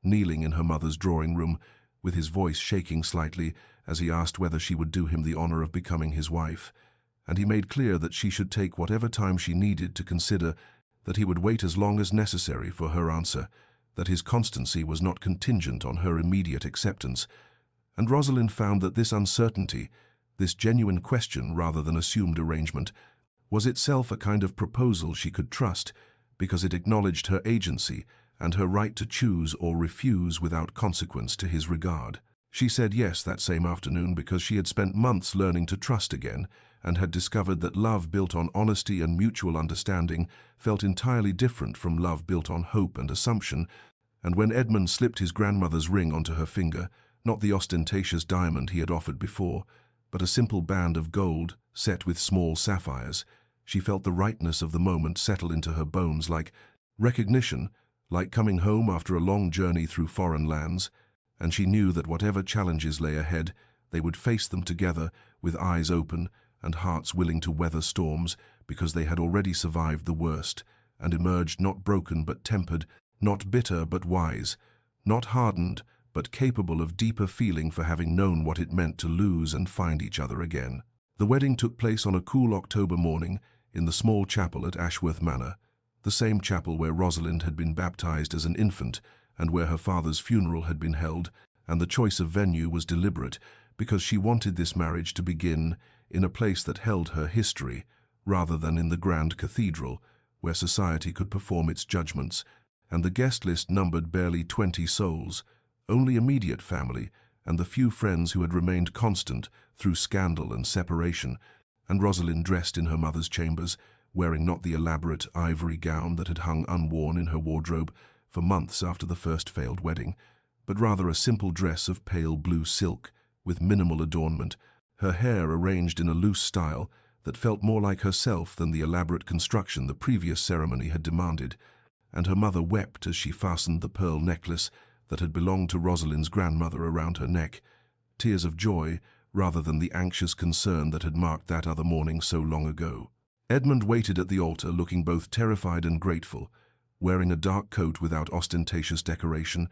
kneeling in her mother's drawing room, with his voice shaking slightly as he asked whether she would do him the honor of becoming his wife, and he made clear that she should take whatever time she needed to consider, that he would wait as long as necessary for her answer, that his constancy was not contingent on her immediate acceptance. And Rosalind found that this uncertainty, this genuine question rather than assumed arrangement, was itself a kind of proposal she could trust, because it acknowledged her agency and her right to choose or refuse without consequence to his regard. She said yes that same afternoon because she had spent months learning to trust again and had discovered that love built on honesty and mutual understanding felt entirely different from love built on hope and assumption. And when Edmund slipped his grandmother's ring onto her finger, not the ostentatious diamond he had offered before, but a simple band of gold set with small sapphires, she felt the rightness of the moment settle into her bones like recognition, like coming home after a long journey through foreign lands, and she knew that whatever challenges lay ahead, they would face them together with eyes open and hearts willing to weather storms, because they had already survived the worst and emerged not broken but tempered, not bitter but wise, not hardened but capable of deeper feeling for having known what it meant to lose and find each other again. The wedding took place on a cool October morning in the small chapel at Ashworth Manor, the same chapel where Rosalind had been baptized as an infant and where her father's funeral had been held, and the choice of venue was deliberate because she wanted this marriage to begin in a place that held her history, rather than in the grand cathedral, where society could perform its judgments, and the guest list numbered barely 20 souls, only immediate family and the few friends who had remained constant through scandal and separation, and Rosalind dressed in her mother's chambers, wearing not the elaborate ivory gown that had hung unworn in her wardrobe for months after the first failed wedding, but rather a simple dress of pale blue silk with minimal adornment, her hair arranged in a loose style that felt more like herself than the elaborate construction the previous ceremony had demanded, and her mother wept as she fastened the pearl necklace that had belonged to Rosalind's grandmother around her neck, tears of joy rather than the anxious concern that had marked that other morning so long ago. Edmund waited at the altar looking both terrified and grateful, wearing a dark coat without ostentatious decoration,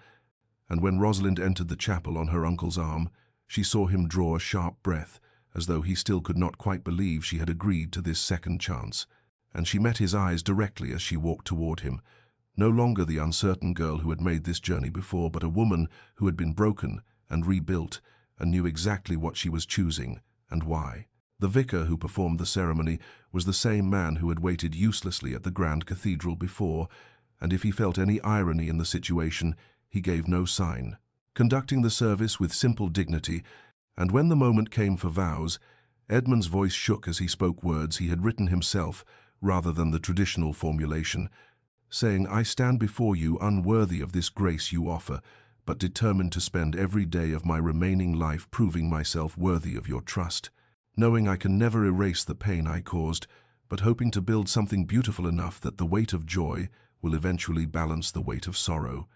and when Rosalind entered the chapel on her uncle's arm, she saw him draw a sharp breath, as though he still could not quite believe she had agreed to this second chance, and she met his eyes directly as she walked toward him, no longer the uncertain girl who had made this journey before, but a woman who had been broken and rebuilt and knew exactly what she was choosing and why. The vicar who performed the ceremony was the same man who had waited uselessly at the grand cathedral before, and if he felt any irony in the situation, he gave no sign, conducting the service with simple dignity, and when the moment came for vows, Edmund's voice shook as he spoke words he had written himself rather than the traditional formulation, saying, "I stand before you unworthy of this grace you offer, but determined to spend every day of my remaining life proving myself worthy of your trust, knowing I can never erase the pain I caused, but hoping to build something beautiful enough that the weight of joy will eventually balance the weight of sorrow.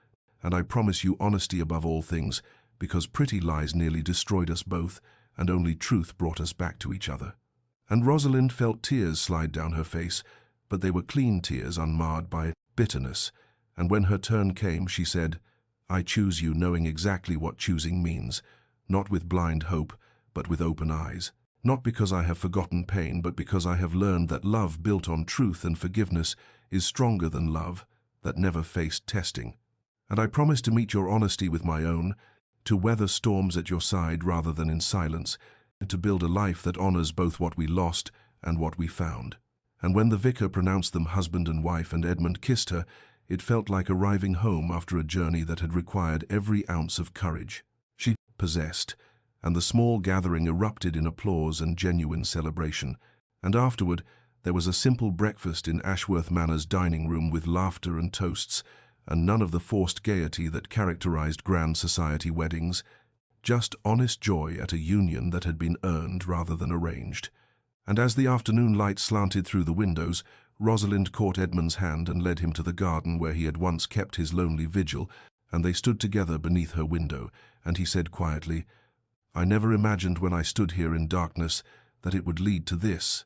And I promise you honesty above all things, because pretty lies nearly destroyed us both, and only truth brought us back to each other." And Rosalind felt tears slide down her face, but they were clean tears unmarred by bitterness, and when her turn came, she said, "I choose you, knowing exactly what choosing means, not with blind hope, but with open eyes. Not because I have forgotten pain, but because I have learned that love built on truth and forgiveness is stronger than love, that never faced testing. And I promise to meet your honesty with my own, to weather storms at your side rather than in silence, and to build a life that honors both what we lost and what we found. And when the vicar pronounced them husband and wife and Edmund kissed her, it felt like arriving home after a journey that had required every ounce of courage. She possessed, and the small gathering erupted in applause and genuine celebration. And afterward, there was a simple breakfast in Ashworth Manor's dining room with laughter and toasts, and none of the forced gaiety that characterized grand society weddings, just honest joy at a union that had been earned rather than arranged. And as the afternoon light slanted through the windows, Rosalind caught Edmund's hand and led him to the garden where he had once kept his lonely vigil, and they stood together beneath her window, and he said quietly, "I never imagined when I stood here in darkness that it would lead to this."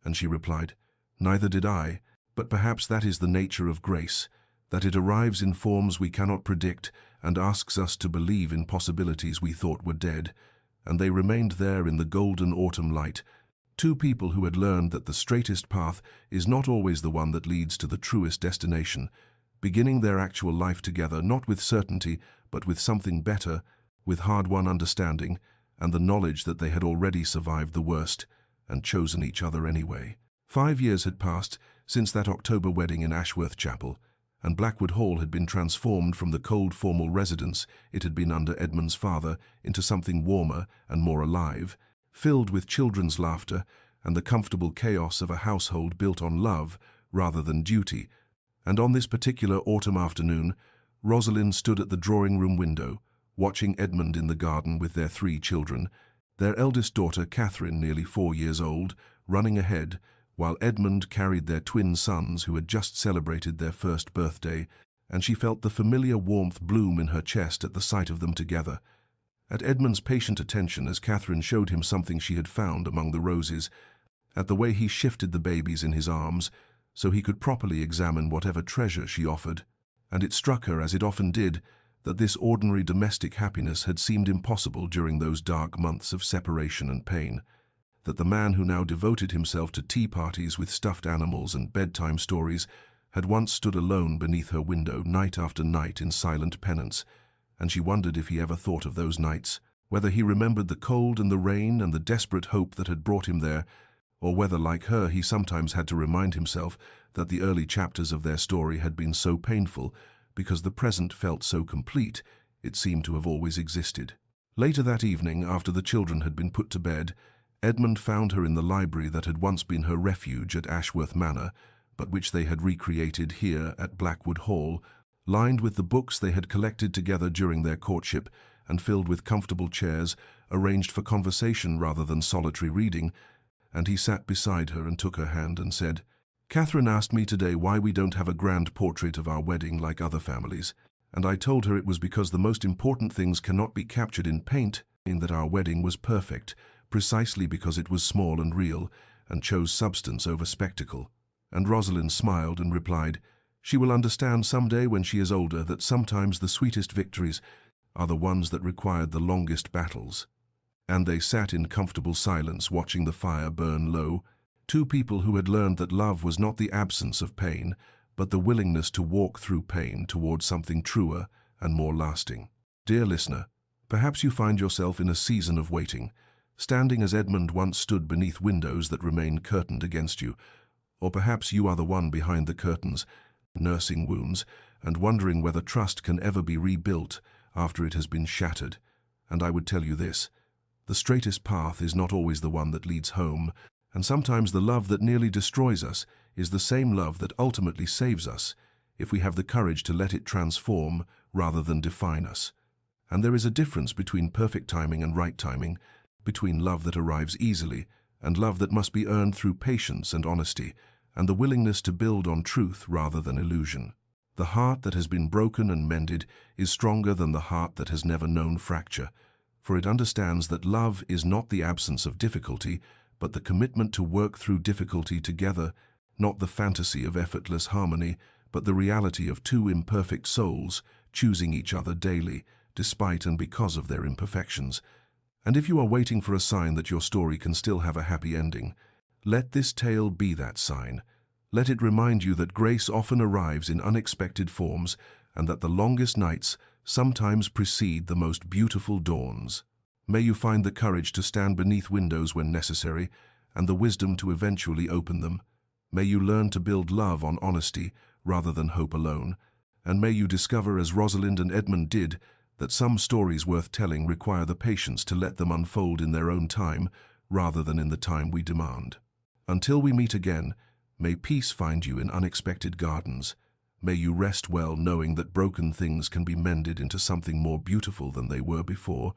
And she replied, "Neither did I, but perhaps that is the nature of grace, that it arrives in forms we cannot predict and asks us to believe in possibilities we thought were dead." And they remained there in the golden autumn light, two people who had learned that the straightest path is not always the one that leads to the truest destination, beginning their actual life together not with certainty, but with something better, with hard-won understanding, and the knowledge that they had already survived the worst, and chosen each other anyway. 5 years had passed since that October wedding in Ashworth Chapel, and Blackwood Hall had been transformed from the cold formal residence it had been under Edmund's father into something warmer and more alive, filled with children's laughter and the comfortable chaos of a household built on love rather than duty. And on this particular autumn afternoon, Rosalind stood at the drawing-room window, watching Edmund in the garden with their 3 children, their eldest daughter, Catherine, nearly 4 years old, running ahead, while Edmund carried their twin sons who had just celebrated their first birthday, and she felt the familiar warmth bloom in her chest at the sight of them together. At Edmund's patient attention as Catherine showed him something she had found among the roses, at the way he shifted the babies in his arms so he could properly examine whatever treasure she offered, and it struck her, as it often did, that this ordinary domestic happiness had seemed impossible during those dark months of separation and pain, that the man who now devoted himself to tea parties with stuffed animals and bedtime stories had once stood alone beneath her window night after night in silent penance, and she wondered if he ever thought of those nights, whether he remembered the cold and the rain and the desperate hope that had brought him there, or whether, like her, he sometimes had to remind himself that the early chapters of their story had been so painful because the present felt so complete it seemed to have always existed. Later that evening, after the children had been put to bed, Edmund found her in the library that had once been her refuge at Ashworth Manor, but which they had recreated here at Blackwood Hall, lined with the books they had collected together during their courtship and filled with comfortable chairs arranged for conversation rather than solitary reading, and he sat beside her and took her hand and said, "Catherine asked me today why we don't have a grand portrait of our wedding like other families, and I told her it was because the most important things cannot be captured in paint, in that our wedding was perfect, precisely because it was small and real, and chose substance over spectacle." And Rosalind smiled and replied, "She will understand someday when she is older that sometimes the sweetest victories are the ones that required the longest battles." And they sat in comfortable silence watching the fire burn low, two people who had learned that love was not the absence of pain, but the willingness to walk through pain towards something truer and more lasting. Dear listener, perhaps you find yourself in a season of waiting, standing as Edmund once stood beneath windows that remain curtained against you, or perhaps you are the one behind the curtains, nursing wounds and wondering whether trust can ever be rebuilt after it has been shattered. And I would tell you this: the straightest path is not always the one that leads home, and sometimes the love that nearly destroys us is the same love that ultimately saves us, if we have the courage to let it transform rather than define us. And there is a difference between perfect timing and right timing, between love that arrives easily and love that must be earned through patience and honesty, and the willingness to build on truth rather than illusion. The heart that has been broken and mended is stronger than the heart that has never known fracture, for it understands that love is not the absence of difficulty, but the commitment to work through difficulty together, not the fantasy of effortless harmony, but the reality of two imperfect souls choosing each other daily, despite and because of their imperfections. And if you are waiting for a sign that your story can still have a happy ending, let this tale be that sign. Let it remind you that grace often arrives in unexpected forms and that the longest nights sometimes precede the most beautiful dawns. May you find the courage to stand beneath windows when necessary and the wisdom to eventually open them. May you learn to build love on honesty rather than hope alone. And may you discover, as Rosalind and Edmund did, that some stories worth telling require the patience to let them unfold in their own time rather than in the time we demand. Until we meet again, may peace find you in unexpected gardens. May you rest well knowing that broken things can be mended into something more beautiful than they were before.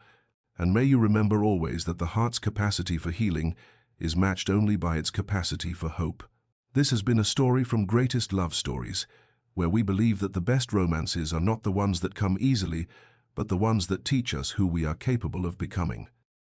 And may you remember always that the heart's capacity for healing is matched only by its capacity for hope. This has been a story from Greatest Love Stories, where we believe that the best romances are not the ones that come easily, but the ones that teach us who we are capable of becoming.